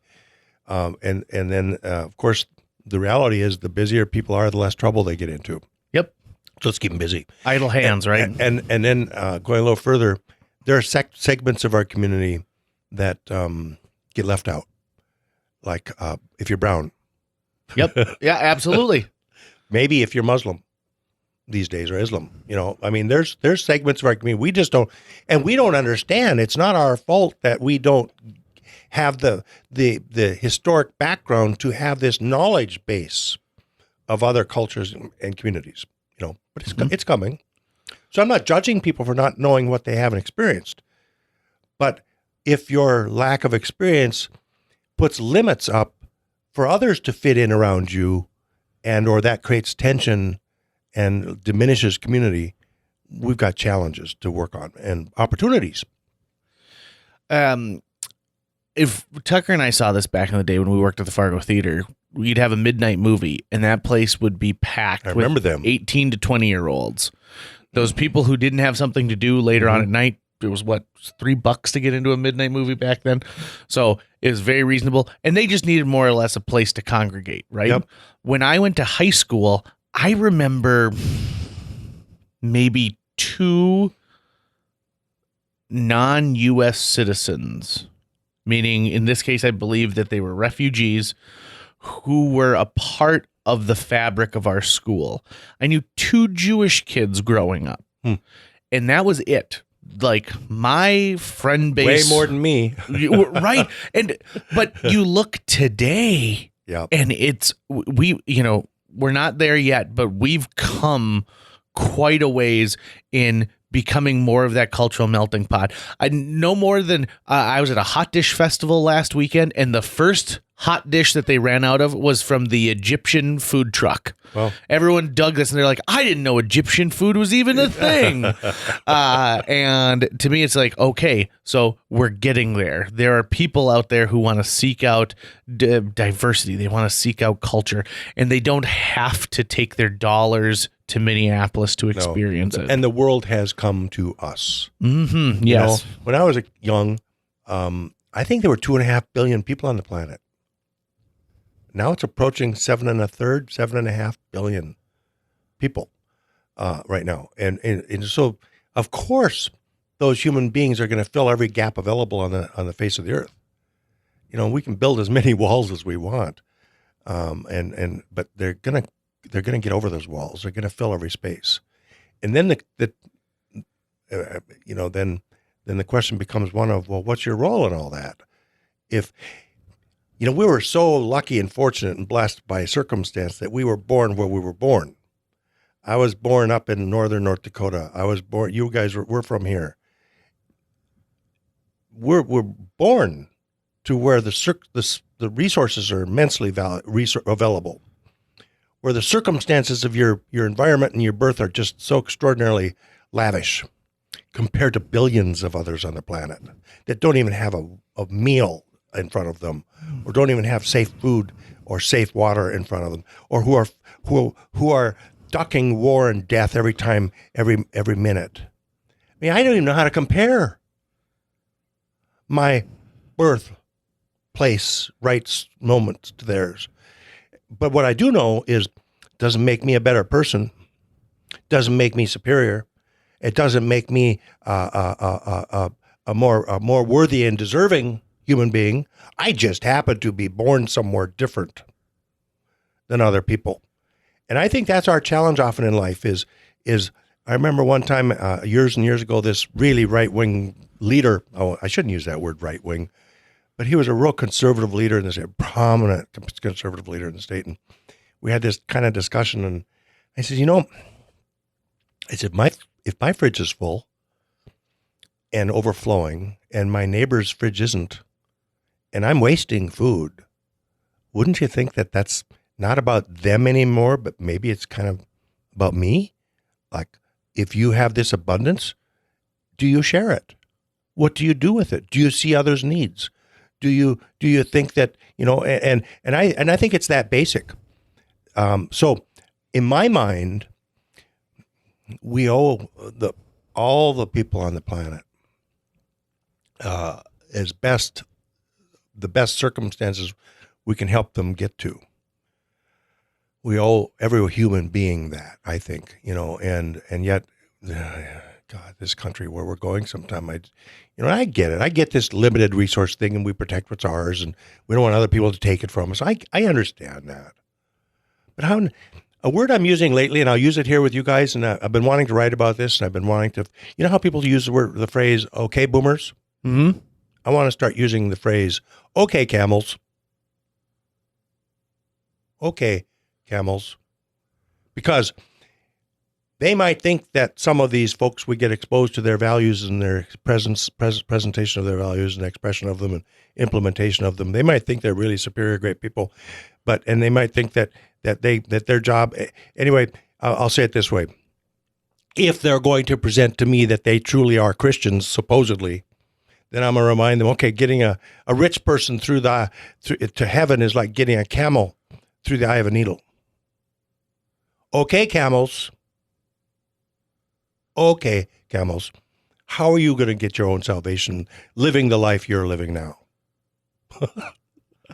And then of course the reality is the busier people are, the less trouble they get into. Yep. So let's keep them busy. Idle hands, right? And then going a little further, there are segments of our community that get left out. Like if you're brown. Yep. Yeah, absolutely. Maybe if you're Muslim these days, or Islam. There's segments of our community we just don't, and we don't understand. It's not our fault that we don't have the historic background to have this knowledge base of other cultures and communities. But it's coming. So I'm not judging people for not knowing what they haven't experienced. But if your lack of experience puts limits up for others to fit in around you, or that creates tension and diminishes community, we've got challenges to work on and opportunities. If Tucker and I saw this back in the day when we worked at the Fargo Theater, we'd have a midnight movie, and that place would be packed with 18 to 20-year-olds. Those people who didn't have something to do later on at night, it was what, $3 to get into a midnight movie back then. So it was very reasonable. And they just needed more or less a place to congregate, right? Yep. When I went to high school, I remember maybe 2 non-US citizens, meaning in this case, I believe that they were refugees who were a part of the fabric of our school. I knew 2 Jewish kids growing up, and that was it. Like my friend base, Way more than me. right? But you look today, Yep. and we're not there yet, but we've come quite a ways in becoming more of that cultural melting pot. I no more than I was at a hot dish festival last weekend, and the first hot dish that they ran out of was from the Egyptian food truck. Well, Everyone dug this, and they're like, I didn't know Egyptian food was even a thing. And to me, it's like, okay, so we're getting there. There are people out there who want to seek out diversity. They want to seek out culture, and they don't have to take their dollars to Minneapolis to experience it. And the world has come to us. Mm-hmm. You Yes. know, when I was young, I think there were 2.5 billion people on the planet. Now it's approaching 7.5 billion people right now. And so, of course, those human beings are going to fill every gap available on the face of the earth. You know, we can build as many walls as we want, but they're gonna get over those walls. They're gonna fill every space, and then then the question becomes one of, well, what's your role in all that? If we were so lucky and fortunate and blessed by circumstance that we were born where we were born. I was born up in northern North Dakota. I was born. You guys we're from here. We're born to where the resources are immensely available, where the circumstances of your environment and your birth are just so extraordinarily lavish compared to billions of others on the planet that don't even have a meal in front of them, or don't even have safe food or safe water in front of them, or who are ducking war and death every minute. I mean, I don't even know how to compare my birthplace rights moment to theirs. But what I do know is, doesn't make me a better person, doesn't make me superior. It doesn't make me a more worthy and deserving human being. I just happen to be born somewhere different than other people. And I think that's our challenge often in life is I remember one time years and years ago, this really right-wing leader, I shouldn't use that word right-wing, but he was a real conservative leader in the state, prominent conservative leader in the state. And we had this kind of discussion, and I said, if my fridge is full and overflowing and my neighbor's fridge isn't, and I'm wasting food, wouldn't you think that that's not about them anymore, but maybe it's kind of about me? Like, if you have this abundance, do you share it? What do you do with it? Do you see others' needs? Do you think that, and I think it's that basic. So in my mind, we owe all the people on the planet the best circumstances we can help them get to. We owe every human being that, I think, and yet, God, this country where we're going sometime, I get it. I get this limited resource thing, and we protect what's ours, and we don't want other people to take it from us. I understand that. But a word I'm using lately, and I'll use it here with you guys, and I've been wanting to write about this, and I've been wanting to, how people use the phrase, okay, boomers? Mm-hmm. I want to start using the phrase, okay, camels. Okay, camels. Because they might think that some of these folks would get exposed to their values and their presentation of their values and expression of them and implementation of them. They might think they're really superior, great people, and they might think that their job. Anyway, I'll say it this way: if they're going to present to me that they truly are Christians, supposedly, then I'm gonna remind them, okay, getting a rich person to heaven is like getting a camel through the eye of a needle. Okay, camels. Okay, camels. how are you going to get your own salvation living the life you're living now?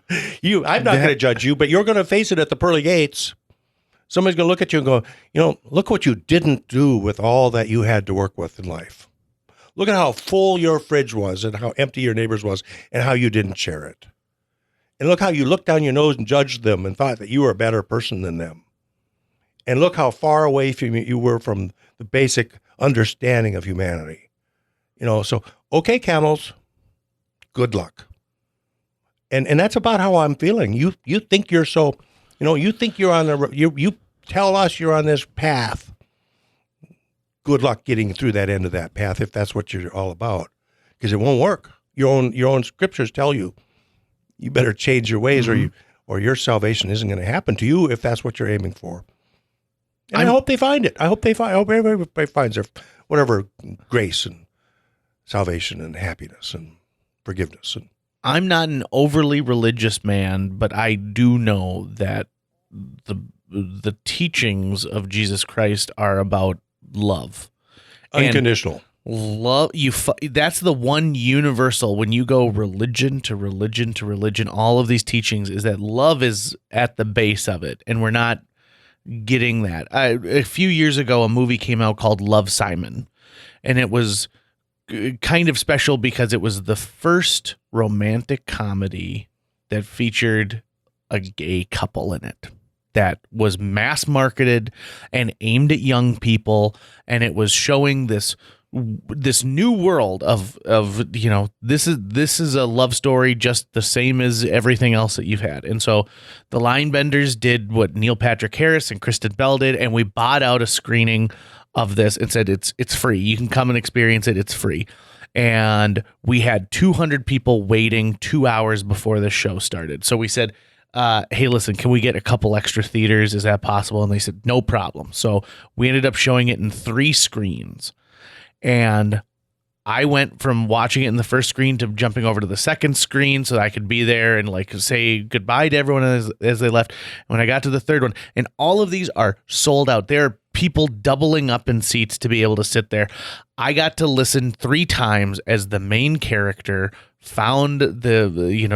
I'm not going to judge you, but you're going to face it at the pearly gates. Somebody's going to look at you and go, look what you didn't do with all that you had to work with in life. Look at how full your fridge was and how empty your neighbor's was and how you didn't share it. And look how you looked down your nose and judged them and thought that you were a better person than them. And look how far away from you were from the basic understanding of humanity. So, okay, camels, good luck. And that's about how I'm feeling. You think you're so, you think you're on you tell us you're on this path. Good luck getting through that end of that path if that's what you're all about, because it won't work. Your own scriptures tell you better change your ways, or your salvation isn't going to happen to you if that's what you're aiming for. And I hope they find it. I hope everybody finds their whatever grace and salvation and happiness and forgiveness. And I'm not an overly religious man, but I do know that the teachings of Jesus Christ are about love, unconditional love. That's the one universal when you go religion to religion to religion. All of these teachings is that love is at the base of it, and we're not getting that. A few years ago, a movie came out called Love, Simon, and it was kind of special because it was the first romantic comedy that featured a gay couple in it, that was mass marketed and aimed at young people, and it was showing this new world of this is a love story just the same as everything else that you've had. And so the Linebenders did what Neil Patrick Harris and Kristen Bell did, and we bought out a screening of this and said it's free. You can come and experience it. It's free. And we had 200 people waiting 2 hours before the show started. So we said, hey, listen, can we get a couple extra theaters? Is that possible? And they said, no problem. So we ended up showing it in 3 screens. And I went from watching it in the first screen to jumping over to the second screen so that I could be there and say goodbye to everyone as they left. When I got to the third one, and all of these are sold out. There are people doubling up in seats to be able to sit there. I got to listen 3 times as the main character found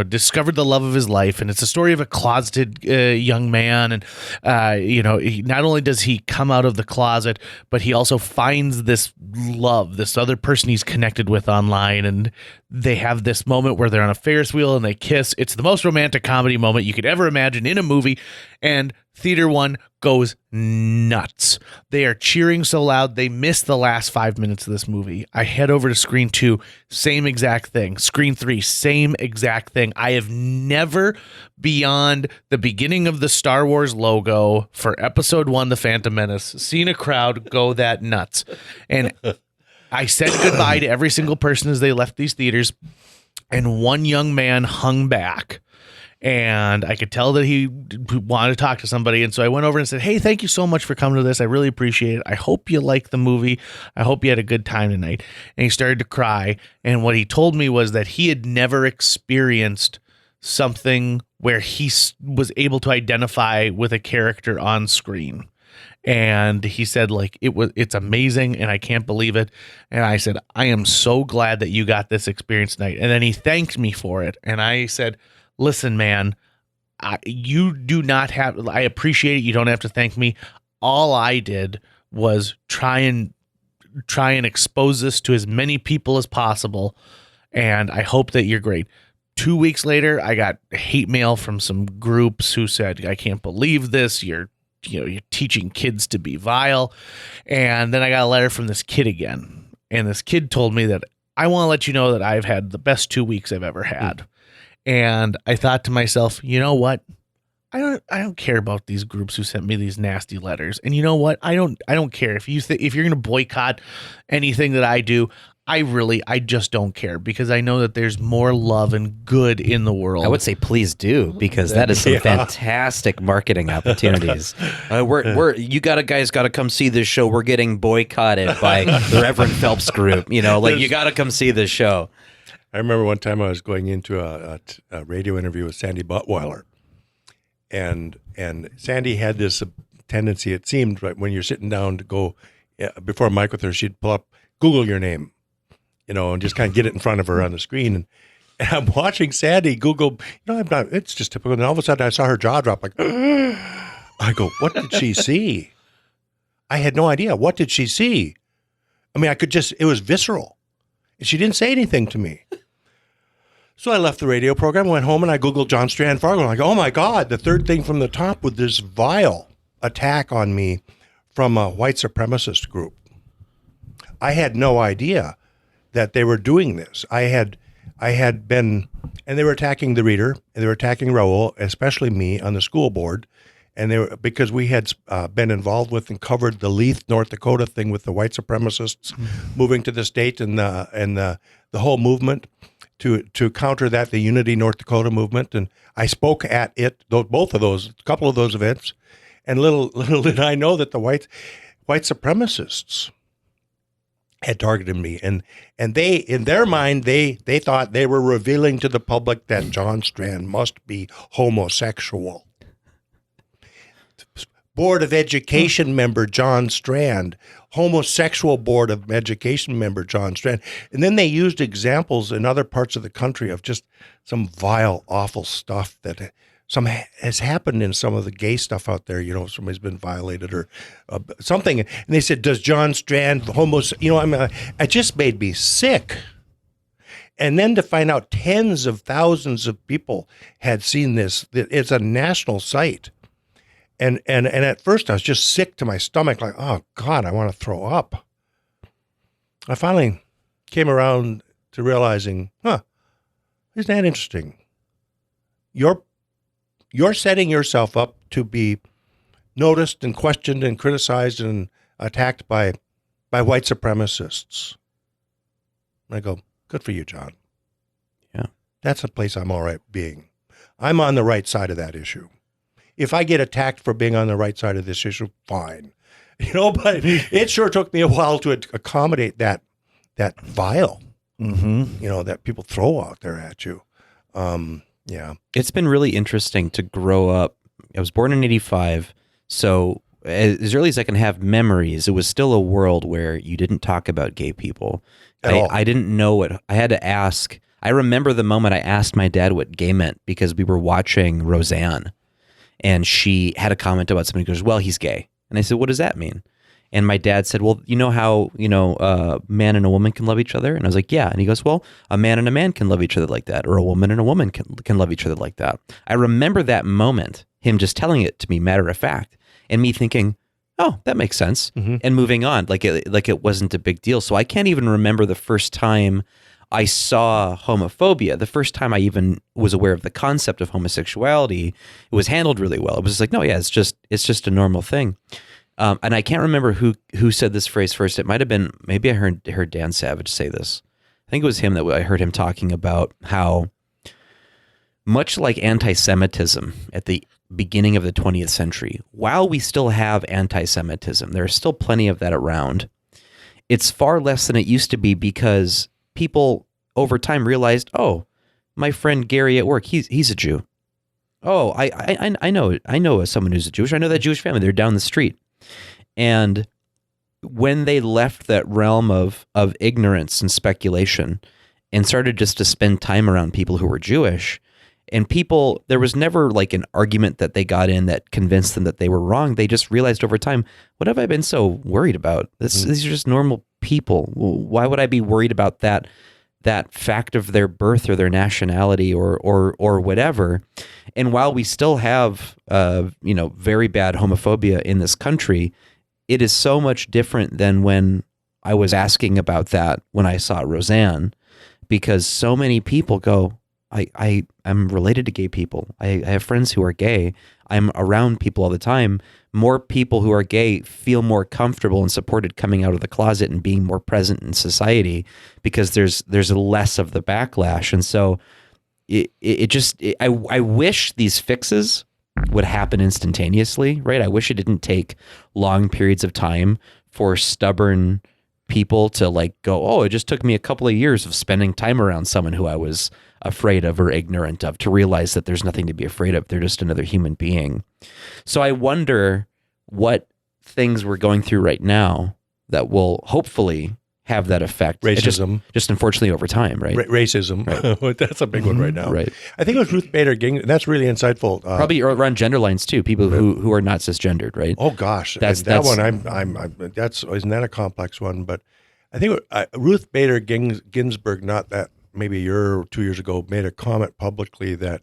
discovered the love of his life. And it's a story of a closeted young man. And, not only does he come out of the closet, but he also finds this love, this other person he's connected with online. And they have this moment where they're on a Ferris wheel and they kiss. It's the most romantic comedy moment you could ever imagine in a movie. And Theater 1 goes nuts. They are cheering so loud they miss the last 5 minutes of this movie. I head over to Screen 2, same exact thing. Screen 3, same exact thing. I have never, beyond the beginning of the Star Wars logo for Episode 1, The Phantom Menace, seen a crowd go that nuts. And I said goodbye to every single person as they left these theaters, and one young man hung back. And I could tell that he wanted to talk to somebody. And so I went over and said, hey, thank you so much for coming to this. I really appreciate it. I hope you like the movie. I hope you had a good time tonight. And he started to cry. And what he told me was that he had never experienced something where he was able to identify with a character on screen. And he said, it's amazing and I can't believe it. And I said, I am so glad that you got this experience tonight. And then he thanked me for it. And I said, listen, man, you do not have, I appreciate it. You don't have to thank me. All I did was try and expose this to as many people as possible. And I hope that you're great. 2 weeks later, I got hate mail from some groups who said, I can't believe this. You're teaching kids to be vile. And then I got a letter from this kid again. And this kid told me that I want to let you know that I've had the best 2 weeks I've ever had. And I thought to myself, you know what? I don't care about these groups who sent me these nasty letters. And you know what? I don't care if you're going to boycott anything that I do. I just don't care, because I know that there's more love and good in the world. I would say please do, because that is some fantastic marketing opportunities. You guys got to come see this show. We're getting boycotted by the Reverend Phelps group. You got to come see this show. I remember one time I was going into a radio interview with Sandy Buttweiler, and Sandy had this tendency, it seemed, right, when you're sitting down to go before a mic with her, she'd pull up, Google your name. and just kind of get it in front of her on the screen. And I'm watching Sandy Google, it's just typical. And all of a sudden I saw her jaw drop like, I go, what did she see? I had no idea. What did she see? I mean, it was visceral. And she didn't say anything to me. So I left the radio program, went home, and I Googled John Strand Fargo. And I go, oh my God, the third thing from the top with this vile attack on me from a white supremacist group. I had no idea that they were doing this. I had been, and they were attacking the reader, and they were attacking Raul, especially me, on the school board. And because we had been involved with and covered the Leith, North Dakota thing with the white supremacists moving to the state and the whole movement to counter that, the Unity North Dakota movement. And I spoke at it, a couple of those events. And little did I know that the white supremacists had targeted me, and they, in their mind, they thought they were revealing to the public that John Strand must be homosexual. Board of Education member John Strand, homosexual Board of Education member John Strand. And then they used examples in other parts of the country of just some vile, awful stuff that has happened in some of the gay stuff out there. Somebody's been violated or something. And they said, does John Strand it just made me sick. And then to find out tens of thousands of people had seen this, it's a national site. And at first I was just sick to my stomach, like, oh God, I want to throw up. I finally came around to realizing, isn't that interesting? You're setting yourself up to be noticed and questioned and criticized and attacked by white supremacists. And I go, good for you, John. Yeah. That's a place I'm all right being. I'm on the right side of that issue. If I get attacked for being on the right side of this issue, fine. But it sure took me a while to accommodate that vile, that people throw out there at you. Yeah. It's been really interesting to grow up. I was born in 85, so as early as I can have memories, it was still a world where you didn't talk about gay people. I didn't know what I had to ask. I remember the moment I asked my dad what gay meant because we were watching Roseanne. And she had a comment about somebody who goes, well, he's gay. And I said, what does that mean? And my dad said, well, you know how, a man and a woman can love each other? And I was like, yeah. And he goes, well, a man and a man can love each other like that. Or a woman and a woman can love each other like that. I remember that moment, him just telling it to me, matter of fact, and me thinking, oh, that makes sense. And moving on, like it wasn't a big deal. So I can't even remember the first time I saw homophobia. The first time I even was aware of the concept of homosexuality, it was handled really well. It was like, no, yeah, it's just a normal thing. And I can't remember who said this phrase first. It might have been, maybe I heard Dan Savage say this. I think it was him that I heard him talking about how much like anti-Semitism at the beginning of the 20th century, while we still have anti-Semitism, there's still plenty of that around. It's far less than it used to be because people over time realized, oh, my friend Gary at work, he's a Jew. Oh, I know someone who's a Jewish. I know that Jewish family. They're down the street. And when they left that realm of ignorance and speculation and started just to spend time around people who were Jewish, and people, there was never like an argument that they got in that convinced them that they were wrong. They just realized over time, what have I been so worried about? These are just normal people. Why would I be worried about that fact of their birth or their nationality or whatever? And while we still have very bad homophobia in this country, it is so much different than when I was asking about that when I saw Roseanne, because so many people go, I'm related to gay people. I have friends who are gay. I'm around people all the time. More people who are gay feel more comfortable and supported coming out of the closet and being more present in society because there's less of the backlash. And so I wish these fixes would happen instantaneously, right? I wish it didn't take long periods of time for stubborn people to like go, oh, it just took me a couple of years of spending time around someone who I was afraid of or ignorant of to realize that there's nothing to be afraid of. They're just another human being. So I wonder what things we're going through right now that will hopefully have that effect. It Racism. just unfortunately over time, right? Racism. Right. That's a big one right now. Right. I think it was Ruth Bader Ginsburg. That's really insightful. Probably around gender lines too. People who are not cisgendered, right? Oh gosh, That's that one. Isn't that a complex one? But I think Ruth Bader Ginsburg, not that maybe a year or 2 years ago, made a comment publicly that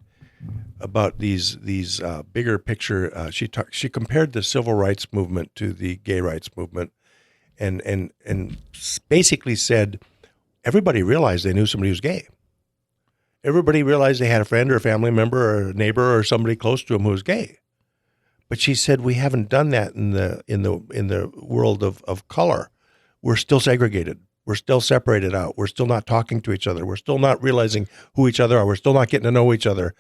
about these bigger picture. She compared the civil rights movement to the gay rights movement, and basically said everybody realized they knew somebody who was gay. Everybody realized they had a friend or a family member or a neighbor or somebody close to them who was gay. But she said we haven't done that in the world of color. We're still segregated. We're still separated out. We're still not talking to each other. We're still not realizing who each other are. We're still not getting to know each other,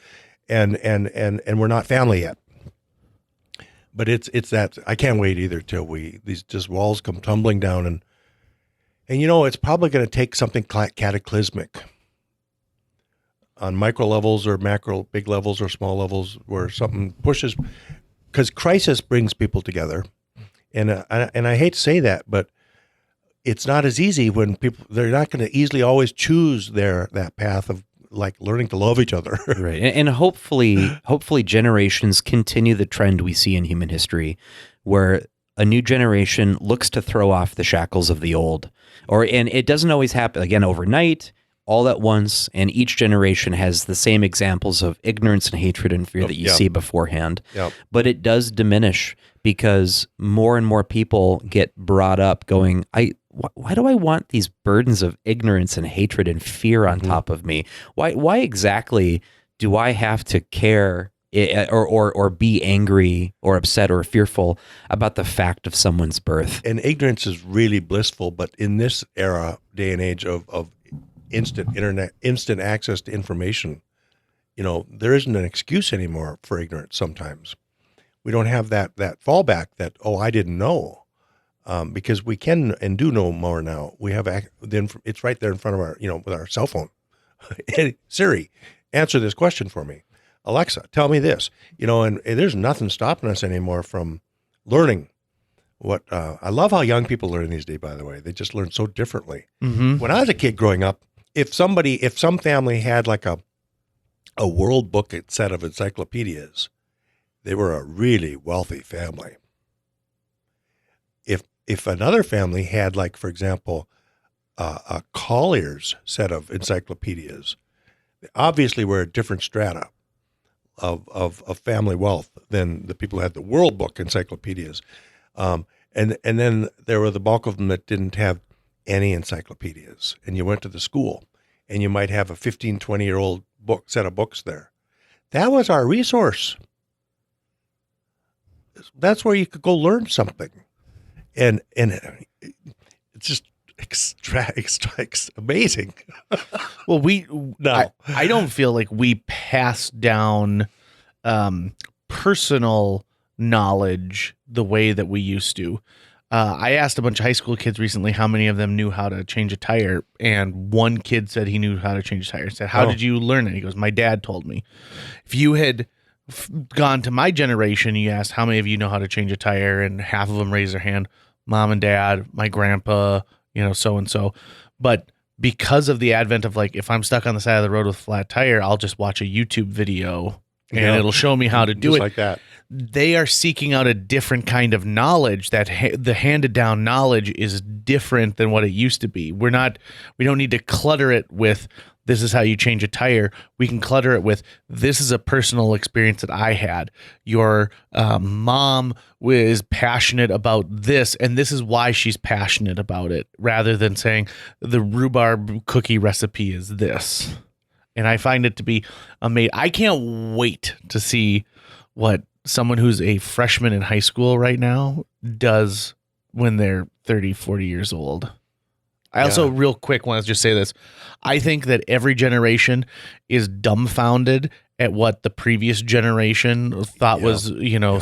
and we're not family yet. But it's that I can't wait either till these just walls come tumbling down, and it's probably going to take something cataclysmic on micro levels or macro, big levels or small levels, where something pushes, because crisis brings people together, and I hate to say that, but it's not as easy when they're not going to easily always choose that path of like learning to love each other. Right. And hopefully generations continue the trend we see in human history where a new generation looks to throw off the shackles of the old. And it doesn't always happen, again, overnight, all at once, and each generation has the same examples of ignorance and hatred and fear that you see beforehand. Yep. But it does diminish because more and more people get brought up going, why do I want these burdens of ignorance and hatred and fear on top of me? Why exactly do I have to care or be angry or upset or fearful about the fact of someone's birth? And ignorance is really blissful, but in this day and age of instant internet, instant access to information, there isn't an excuse anymore for ignorance. Sometimes we don't have that fallback that, I didn't know. Because we can and do know more now. We have it's right there in front of our, with our cell phone. Hey, Siri, answer this question for me. Alexa, tell me this. And there's nothing stopping us anymore from learning. I love how young people learn these days. By the way, they just learn so differently. Mm-hmm. When I was a kid growing up, if some family had like a world book set of encyclopedias, they were a really wealthy family. If another family had, like, for example, a Collier's set of encyclopedias, obviously we're a different strata of family wealth than the people who had the World Book encyclopedias. And then there were the bulk of them that didn't have any encyclopedias. And you went to the school, and you might have a 15, 20-year-old set of books there. That was our resource. That's where you could go learn something. And it's just amazing. Well, I don't feel like we pass down personal knowledge the way that we used to. I asked a bunch of high school kids recently how many of them knew how to change a tire, and one kid said he knew how to change a tire. I said, how did you learn it? He goes, my dad told me. If you had gone to my generation, you asked how many of you know how to change a tire, and half of them raised their hand. Mom and dad, my grandpa, so-and-so. But because of the advent of, like, if I'm stuck on the side of the road with a flat tire, I'll just watch a YouTube video and it'll show me how to do it. Like that. They are seeking out a different kind of knowledge that the handed down knowledge is different than what it used to be. We don't need to clutter it with, this is how you change a tire. We can clutter it with, this is a personal experience that I had. Your mom is passionate about this, and this is why she's passionate about it, rather than saying the rhubarb cookie recipe is this. And I find it to be amazing. I can't wait to see what someone who's a freshman in high school right now does when they're 30, 40 years old. I also, real quick, want to just say this. I think that every generation is dumbfounded at what the previous generation thought was,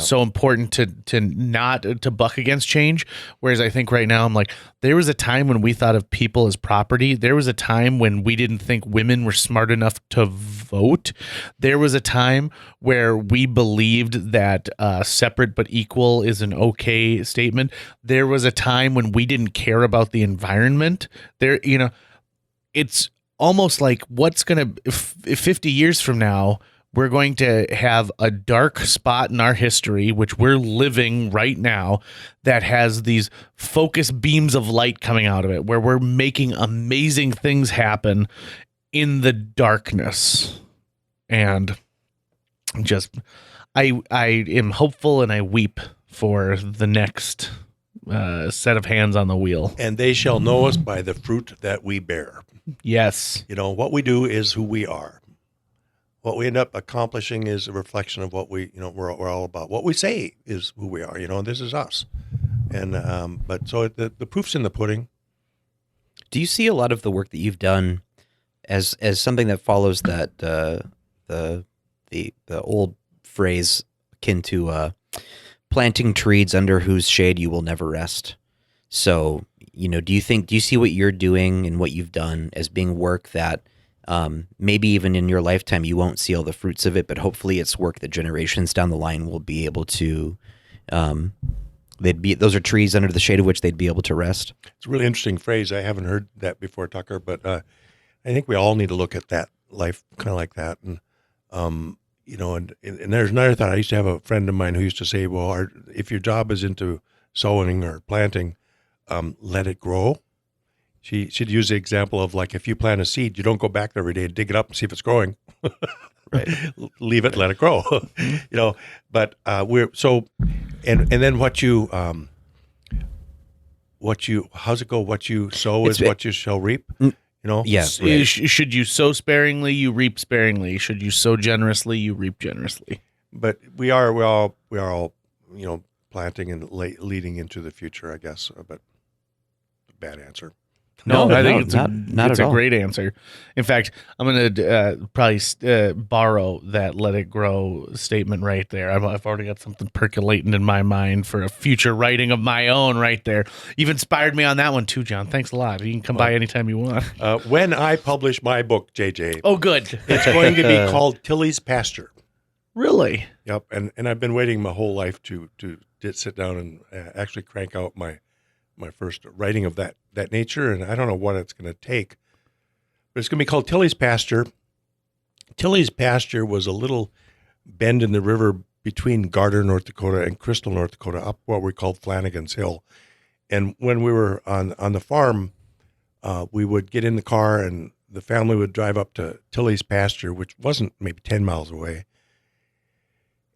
so important to not to buck against change. Whereas I think right now I'm like, there was a time when we thought of people as property. There was a time when we didn't think women were smart enough to vote. There was a time where we believed that separate but equal is an okay statement. There was a time when we didn't care about the environment. It's almost like what's going to 50 years from now, we're going to have a dark spot in our history, which we're living right now, that has these focus beams of light coming out of it, where we're making amazing things happen in the darkness. And just, I am hopeful and I weep for the next set of hands on the wheel. And they shall know us by the fruit that we bear. Yes. What we do is who we are. What we end up accomplishing is a reflection of what we're all about. What we say is who we are. This is us. And but so the proof's in the pudding. Do you see a lot of the work that you've done as something that follows that the old phrase akin to planting trees under whose shade you will never rest? So, do you see what you're doing and what you've done as being work that maybe even in your lifetime you won't see all the fruits of it, but hopefully it's work that generations down the line will be able to those are trees under the shade of which they'd be able to rest? It's a really interesting phrase. I haven't heard that before, Tucker, but I think we all need to look at that life kind of like that. And and there's another thought. I used to have a friend of mine who used to say, well, if your job is into sowing or planting, let it grow. She'd use the example of, like, if you plant a seed, you don't go back there every day and dig it up and see if it's growing. Right. Leave it, let it grow. But we're so, and then what you how's it go? What you sow is what you shall reap. Yes. Yeah, right. Should you sow sparingly, you reap sparingly. Should you sow generously, you reap generously. But we are all planting and leading into the future, I guess. But bad answer. No, I think it's a all. great answer. In fact, I'm going to probably borrow that "let it grow" statement right there. I've already got something percolating in my mind for a future writing of my own right there. You've inspired me on that one too, John. Thanks a lot. You can come by anytime you want. When I publish my book, JJ. Oh, good. It's going to be called Tilly's Pasture. Really? Yep. And I've been waiting my whole life to sit down and actually crank out my first writing of that nature, and I don't know what it's going to take, but it's going to be called Tilly's Pasture. Tilly's Pasture was a little bend in the river between Gardner, North Dakota, and Crystal, North Dakota, up what we called Flanagan's Hill. And when we were on the farm, we would get in the car, and the family would drive up to Tilly's Pasture, which wasn't maybe 10 miles away.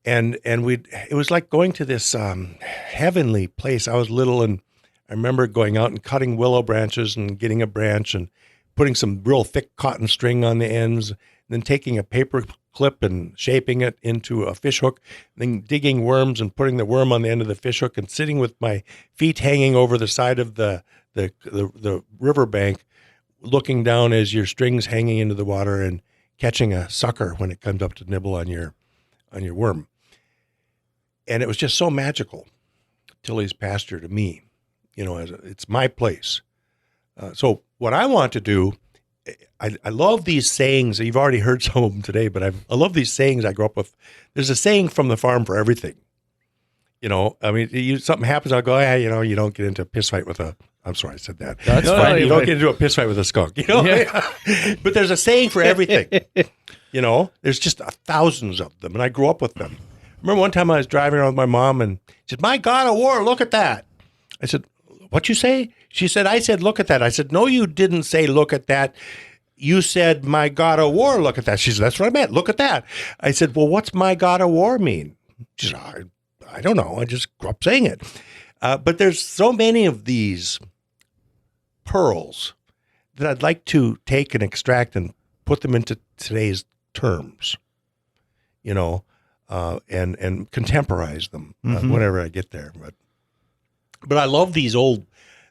And it was like going to this heavenly place. I was little, and I remember going out and cutting willow branches and getting a branch and putting some real thick cotton string on the ends, and then taking a paper clip and shaping it into a fish hook, then digging worms and putting the worm on the end of the fish hook, and sitting with my feet hanging over the side of the riverbank, looking down as your string's hanging into the water and catching a sucker when it comes up to nibble on your worm. And it was just so magical. Tilly's Pasture to me. It's my place. So what I want to do, I love these sayings. You've already heard some of them today, but I love these sayings I grew up with. There's a saying from the farm for everything. Something happens, I'll go, you don't get into a piss fight with I'm sorry, I said that. That's fine. You don't get into a piss fight with a skunk, Yeah. But there's a saying for everything. There's just thousands of them, and I grew up with them. I remember one time I was driving around with my mom, and she said, "My God of war, look at that." I said, "What'd you say?" She said, "I said, look at that." I said, "No, you didn't say look at that. You said, my God of war, look at that." She said, "That's what I meant. Look at that." I said, "Well, what's my God of war mean?" She said, I don't know. I just grew up saying it. But there's so many of these pearls that I'd like to take and extract and put them into today's terms, and contemporize them whenever I get there. But I love these old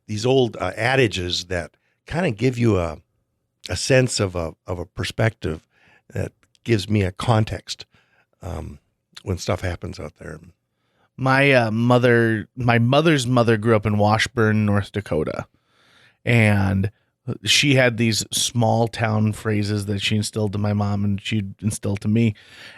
adages that kind of give you a sense of a perspective that gives me a context when stuff happens out there. My mother's mother grew up in Washburn, North Dakota, and she had these small town phrases that she instilled to my mom and she'd instilled to me.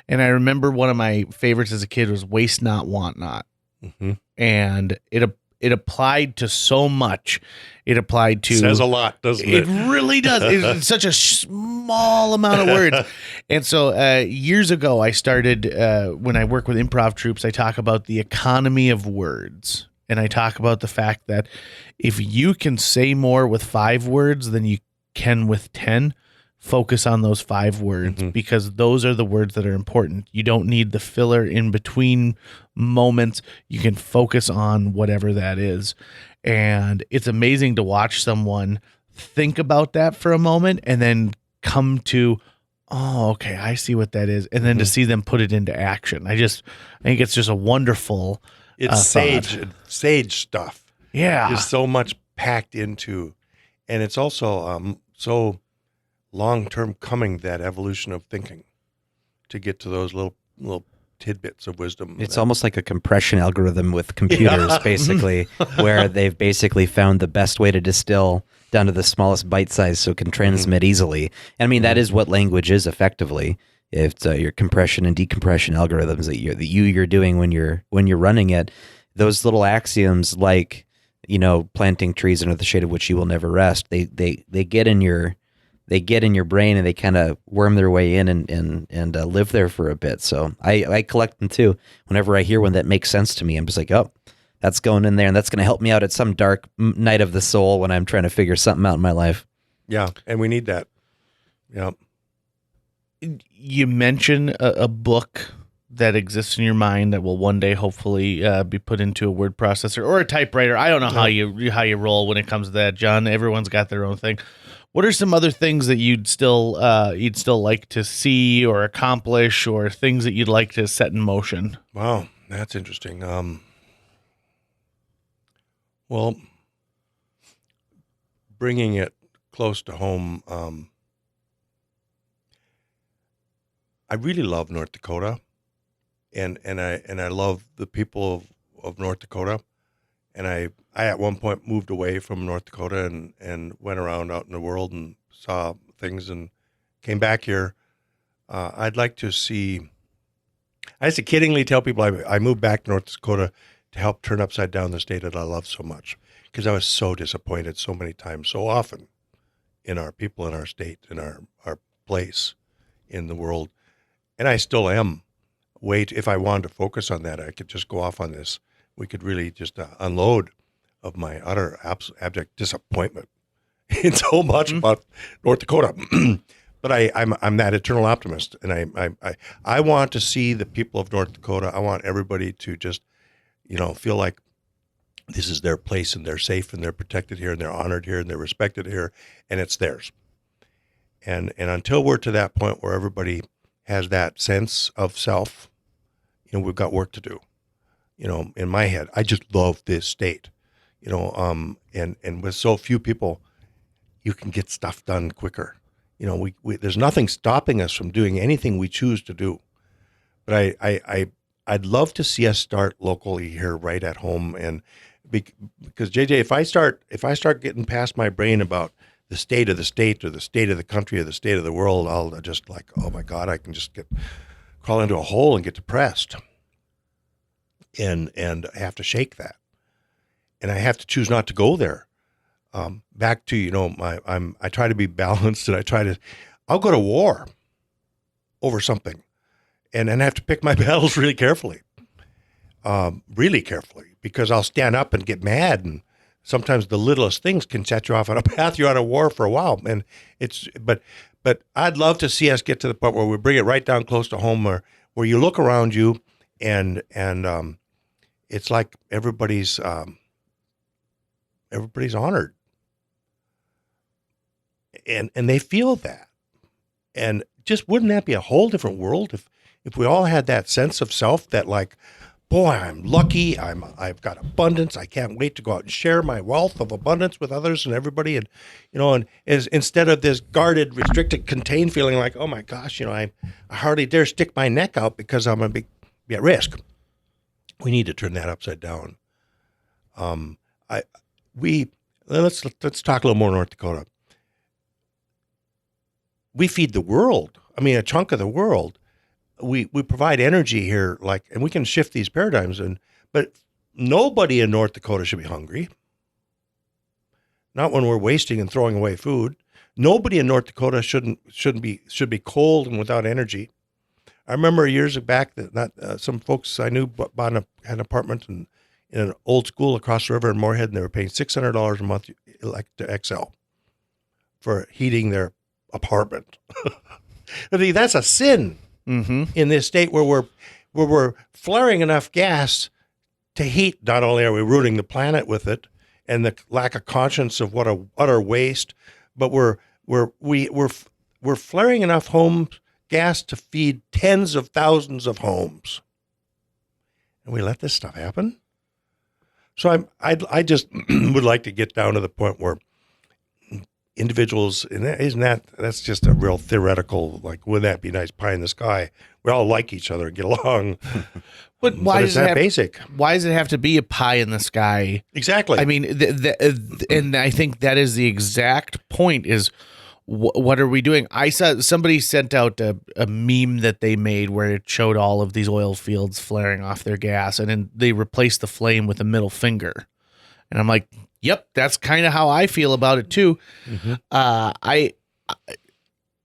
And I remember one of my favorites as a kid was waste not, want not. Mm-hmm. And it applied to so much. It applied to says a lot, doesn't it? It really does. It's such a small amount of words. And so years ago, I started, when I work with improv troops, I talk about the economy of words. And I talk about the fact that if you can say more with 5 words than you can with 10, focus on those 5 words because those are the words that are important. You don't need the filler in between moments. You can focus on whatever that is. And it's amazing to watch someone think about that for a moment and then come to, oh, okay, I see what that is. And then to see them put it into action. I think it's just a wonderful It's sage stuff. Yeah. There's so much packed into, and it's also so long-term coming, that evolution of thinking to get to those little tidbits of wisdom. It's almost like a compression algorithm with computers, basically, where they've basically found the best way to distill down to the smallest bite size so it can transmit easily. And I mean, that is what language is effectively. It's your compression and decompression algorithms that you're doing when you're running it. Those little axioms, like, you know, planting trees under the shade of which you will never rest. They get in your brain and they kind of worm their way in and live there for a bit. So I collect them too. Whenever I hear one that makes sense to me, I'm just like, oh, that's going in there, and that's going to help me out at some dark night of the soul when I'm trying to figure something out in my life. Yeah, and we need that. Yeah. You mention a book that exists in your mind that will one day hopefully be put into a word processor or a typewriter. I don't know how you roll when it comes to that, John. Everyone's got their own thing. What are some other things that you'd still like to see or accomplish, or things that you'd like to set in motion? Wow, that's interesting. Well, bringing it close to home, I really love North Dakota, and I love the people of North Dakota, and I at one point moved away from North Dakota and went around out in the world and saw things and came back here. I'd like to see. I used to kiddingly tell people I moved back to North Dakota to help turn upside down the state that I love so much, because I was so disappointed so many times, so often, in our people, in our state, in our place in the world. And I still am. If I wanted to focus on that, I could just go off on this. We could really just unload of my utter abject disappointment in so much about North Dakota. But I'm that eternal optimist, and I want to see the people of North Dakota. I want everybody to just, feel like this is their place, and they're safe, and they're protected here, and they're honored here, and they're respected here, and it's theirs. And until we're to that point where everybody has that sense of self, we've got work to do. In my head, I just love this state, and with so few people, you can get stuff done quicker. There's nothing stopping us from doing anything we choose to do. But I'd love to see us start locally here, right at home, and because JJ, if I start getting past my brain about the state of the state or the state of the country or the state of the world, I'll just like, oh my God, I can just crawl into a hole and get depressed, and I have to shake that, and I have to choose not to go there. Back to I try to be balanced, and I'll go to war over something, and I have to pick my battles really carefully, because I'll stand up and get mad, and sometimes the littlest things can set you off on a path you're on a war for a while. And but I'd love to see us get to the point where we bring it right down close to home, where you look around you and it's like everybody's honored, and they feel that. And just wouldn't that be a whole different world if we all had that sense of self, that like, boy, I'm lucky. I've got abundance. I can't wait to go out and share my wealth of abundance with others and everybody. And and instead of this guarded, restricted, contained feeling like, oh my gosh, I hardly dare stick my neck out because I'm gonna be at risk. We need to turn that upside down. Let's talk a little more North Dakota. We feed the world. I mean, a chunk of the world. We provide energy here, and we can shift these paradigms. But nobody in North Dakota should be hungry. Not when we're wasting and throwing away food. Nobody in North Dakota should be cold and without energy. I remember years back that some folks I knew had an apartment in an old school across the river in Moorhead, and they were paying $600 a month to XL for heating their apartment. I mean, that's a sin. Mm-hmm. In this state where we're flaring enough gas to heat. Not only are we ruining the planet with it, and the lack of conscience of what a utter waste, but we're flaring enough gas to feed tens of thousands of homes, and we let this stuff happen. So I just would like to get down to the point where individuals, and that's just a real theoretical, like, wouldn't that be nice, pie in the sky? We all like each other and get along. But why is that basic? Why does it have to be a pie in the sky? Exactly. I mean, and I think that is the exact point is what are we doing? I saw somebody sent out a meme that they made where it showed all of these oil fields flaring off their gas, and then they replaced the flame with a middle finger. And I'm like, yep, that's kind of how I feel about it too. Mm-hmm.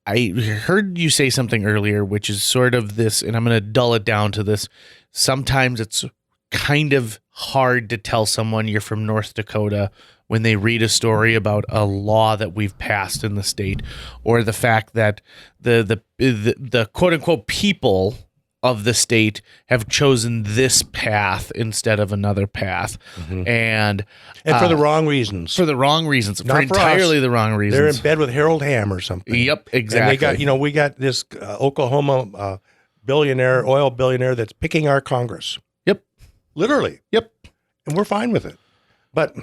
I heard you say something earlier, which is sort of this, and I'm going to dull it down to this. Sometimes it's kind of hard to tell someone you're from North Dakota when they read a story about a law that we've passed in the state, or the fact that the quote unquote people of the state have chosen this path instead of another path. Mm-hmm. And for the wrong reasons. For the wrong reasons. Not for entirely the wrong reasons. They're in bed with Harold Hamm or something. Yep, exactly. And we got this Oklahoma oil billionaire that's picking our Congress. Yep. Literally. Yep. And we're fine with it. But,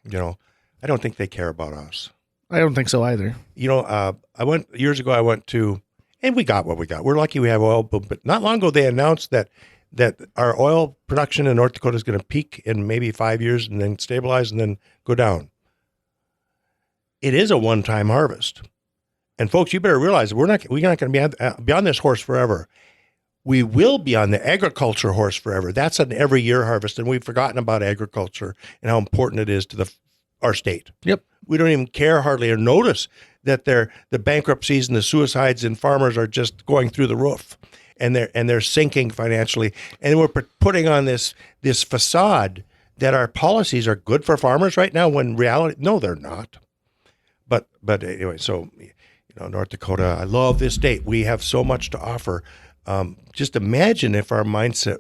I don't think they care about us. I don't think so either. Years ago, I went to, and we got what we got. We're lucky we have oil, but not long ago they announced that our oil production in North Dakota is going to peak in maybe 5 years and then stabilize and then go down. It is a one-time harvest. And folks, you better realize we're not going to be on this horse forever. We will be on the agriculture horse forever. That's an every year harvest, and we've forgotten about agriculture and how important it is to our state. Yep. We don't even care hardly or notice that the bankruptcies and the suicides in farmers are just going through the roof, and they're sinking financially. And we're putting on this facade that our policies are good for farmers right now, when in reality, no, they're not. But anyway, so North Dakota, I love this state. We have so much to offer. Just imagine if our mindset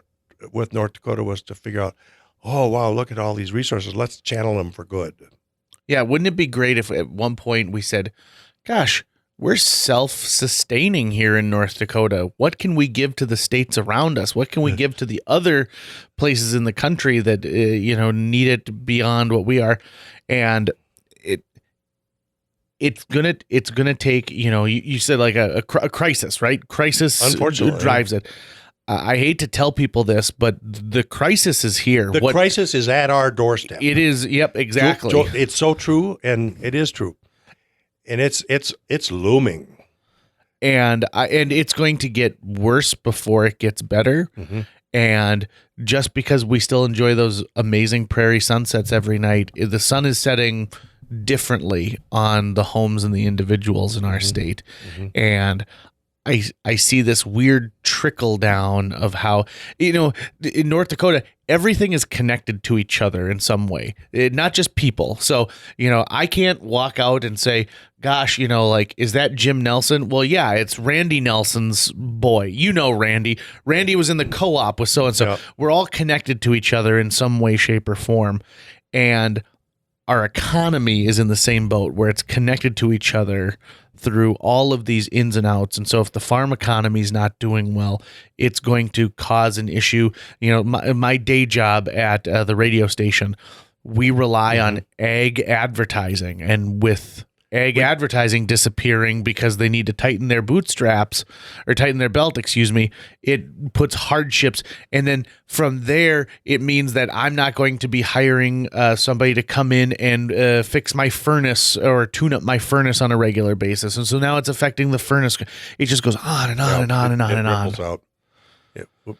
with North Dakota was to figure out, oh wow, look at all these resources. Let's channel them for good. Yeah, wouldn't it be great if at one point we said, gosh, we're self-sustaining here in North Dakota. What can we give to the states around us? What can we give to the other places in the country that need it beyond what we are? And it's gonna take, you said like a crisis, right? Crisis Unfortunately drives it. I hate to tell people this, but the crisis is here. The crisis is at our doorstep. It is. Yep, exactly. It's so true, and it is true, and it's looming, and it's going to get worse before it gets better. Mm-hmm. And just because we still enjoy those amazing prairie sunsets every night, the sun is setting differently on the homes and the individuals in our state, and I see this weird trickle down of how, in North Dakota, everything is connected to each other in some way, not just people. So, I can't walk out and say, gosh, is that Jim Nelson? Well, yeah, it's Randy Nelson's boy. Randy. Randy was in the co-op with so-and-so. Yep. We're all connected to each other in some way, shape, or form. And our economy is in the same boat where it's connected to each other through all of these ins and outs. And so if the farm economy is not doing well, it's going to cause an issue. You know, my day job at the radio station, we rely on ag advertising, and with ag advertising disappearing because they need to tighten their bootstraps or tighten their belt, it puts hardships. And then from there, it means that I'm not going to be hiring somebody to come in and fix my furnace or tune up my furnace on a regular basis. And so now it's affecting the furnace. It just goes on and on and on and on and on. Out.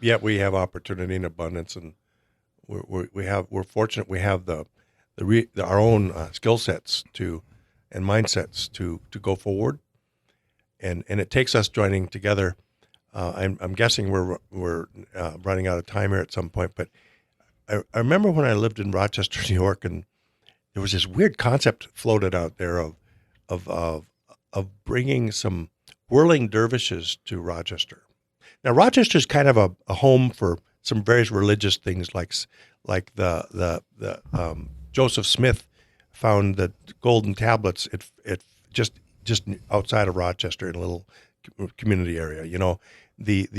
Yet we have opportunity and abundance, and we're fortunate we have our own skill sets and mindsets to go forward, and it takes us joining together. I'm guessing we're running out of time here at some point, but I remember when I lived in Rochester, New York, and there was this weird concept floated out there of bringing some whirling dervishes to Rochester. Now Rochester is kind of a home for some various religious things, like the Joseph Smith found the golden tablets it just outside of Rochester in a little community area. You know, the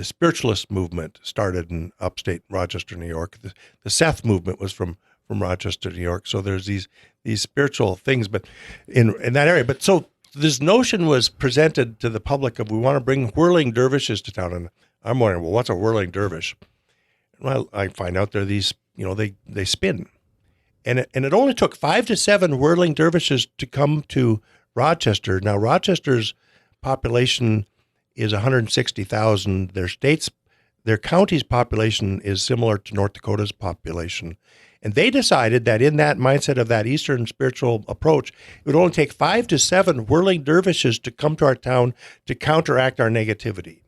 spiritualist movement started in upstate Rochester, New York. The Seth movement was from Rochester, New York. So there's these spiritual things, but in that area. But so this notion was presented to the public of, we want to bring whirling dervishes to town. And I'm wondering, well, what's a whirling dervish? Well, I find out they're these, they spin. And it only took 5 to 7 whirling dervishes to come to Rochester. Now, Rochester's population is 160,000. Their county's population is similar to North Dakota's population. And they decided that in that mindset of that Eastern spiritual approach, it would only take 5 to 7 whirling dervishes to come to our town to counteract our negativity.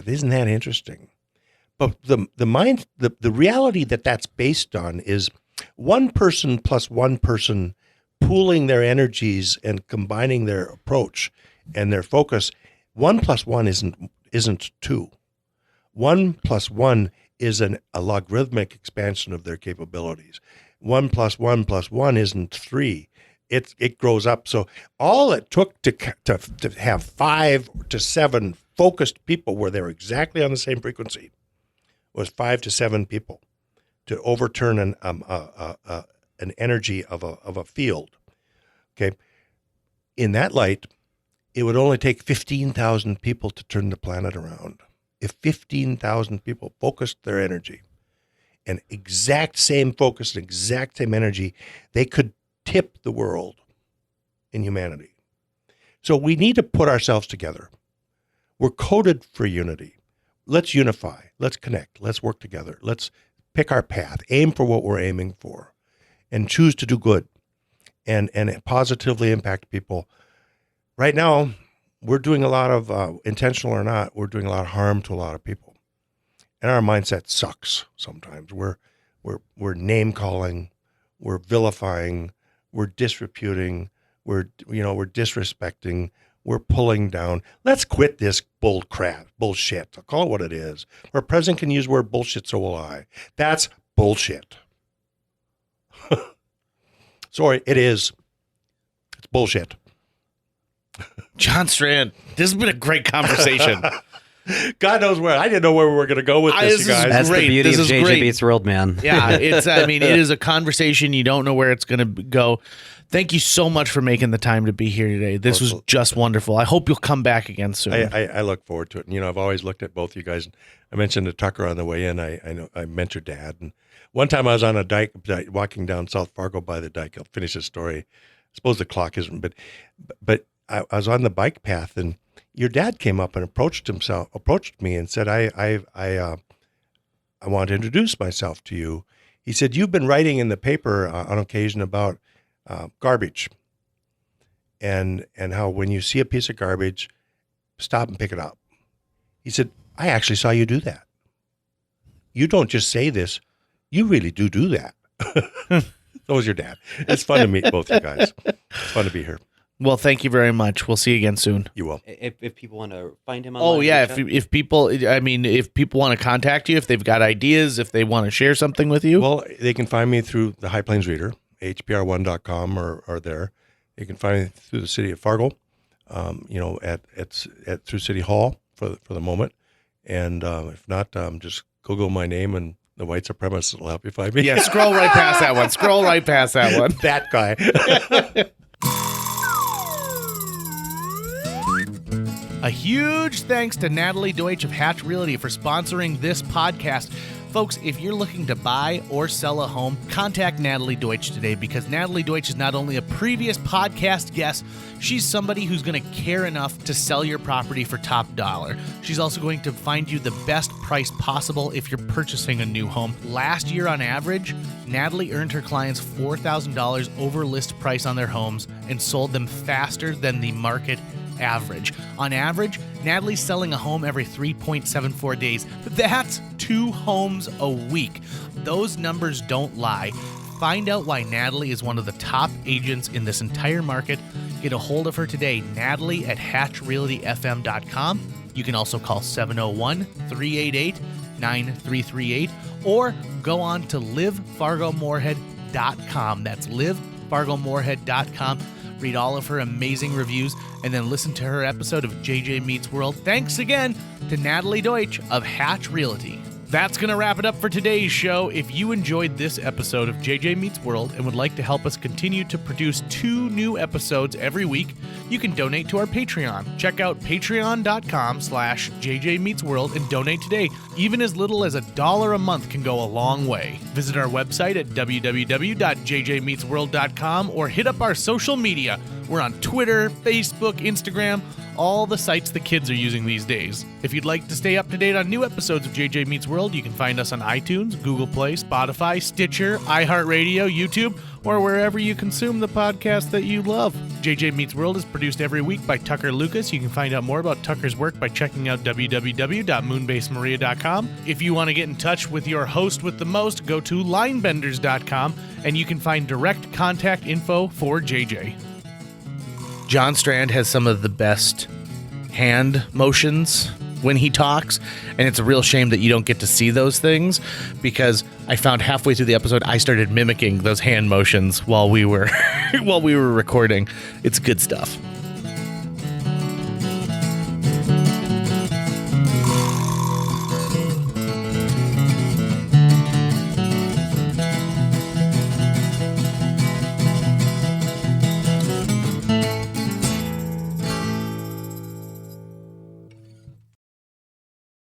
Isn't that interesting? But the reality that's based on is one person plus one person pooling their energies and combining their approach and their focus. 1 plus 1 isn't 2. 1 plus 1 is a logarithmic expansion of their capabilities. 1 plus 1 plus 1 isn't 3. It grows up. So all it took to have 5 to 7 focused people where they're exactly on the same frequency was 5 to 7 people to overturn an energy of a field. Okay, in that light, it would only take 15,000 people to turn the planet around. If 15,000 people focused their energy, and exact same focus and exact same energy, they could tip the world in humanity. So we need to put ourselves together. We're coded for unity. Let's unify. Let's connect. Let's work together. Let's pick our path, aim for what we're aiming for, and choose to do good and positively impact people. Right now, we're doing a lot of, intentional or not, we're doing a lot of harm to a lot of people. And our mindset sucks sometimes. We're name calling, we're vilifying, we're disreputing, we're disrespecting, we're pulling down. Let's quit this bullshit. I'll call it what it is. Where a president can use the word bullshit, so will I. That's bullshit. Sorry, it is. It's bullshit. John Strand, this has been a great conversation. God knows where. I didn't know where we were going to go with this, you guys. That's great. the beauty This of is JJ great. Beats World, man. Yeah, it is a conversation. You don't know where it's going to go. Thank you so much for making the time to be here today. This was just wonderful. I hope you'll come back again soon. I look forward to it. And, I've always looked at both you guys. I mentioned to Tucker on the way in. I know I met your dad. And one time I was on a dike walking down South Fargo by the dike. I'll finish this story. I suppose the clock isn't, but I was on the bike path, and your dad came up and approached me and said, I want to introduce myself to you. He said, you've been writing in the paper on occasion about garbage and how when you see a piece of garbage, stop and pick it up. He said, I actually saw you do that. You don't just say this, you really do that. So was your dad. It's fun to meet both you guys. It's fun to be here. Well, thank you very much. We'll see you again soon. You will. If people want to find him online. Oh yeah, if people want to contact you, if they've got ideas, if they want to share something with you. Well, they can find me through the High Plains Reader, hpr1.com or there. You can find me through the city of Fargo, at through City Hall for the moment. And if not, just Google my name and the white supremacist will help you find me. Yeah, scroll right past that one. Scroll right past that one. That guy. A huge thanks to Natalie Deutsch of Hatch Realty for sponsoring this podcast. Folks, if you're looking to buy or sell a home, contact Natalie Deutsch today, because Natalie Deutsch is not only a previous podcast guest, she's somebody who's going to care enough to sell your property for top dollar. She's also going to find you the best price possible if you're purchasing a new home. Last year on average, Natalie earned her clients $4,000 over list price on their homes and sold them faster than the market average. On average, Natalie's selling a home every 3.74 days. That's 2 homes a week. Those numbers don't lie. Find out why Natalie is one of the top agents in this entire market. Get a hold of her today, Natalie at hatchrealtyfm.com. You can also call 701-388-9338 or go on to livefargomoorhead.com. That's livefargomoorhead.com. Read all of her amazing reviews, and then listen to her episode of JJ Meets World. Thanks again to Natalie Deutsch of Hatch Realty. That's going to wrap it up for today's show. If you enjoyed this episode of JJ Meets World and would like to help us continue to produce 2 new episodes every week, you can donate to our Patreon. Check out patreon.com/JJ Meets World and donate today. Even as little as $1 a month can go a long way. Visit our website at www.jjmeetsworld.com or hit up our social media. We're on Twitter, Facebook, Instagram, all the sites the kids are using these days. If you'd like to stay up to date on new episodes of JJ Meets World, you can find us on iTunes, Google Play, Spotify, Stitcher, iHeartRadio, YouTube, or wherever you consume the podcast that you love. JJ Meets World is produced every week by Tucker Lucas. You can find out more about Tucker's work by checking out www.moonbasemaria.com. If you want to get in touch with your host with the most, go to linebenders.com, and you can find direct contact info for JJ. John Strand has some of the best hand motions when he talks, and it's a real shame that you don't get to see those things, because I found halfway through the episode I started mimicking those hand motions while we were recording. It's good stuff.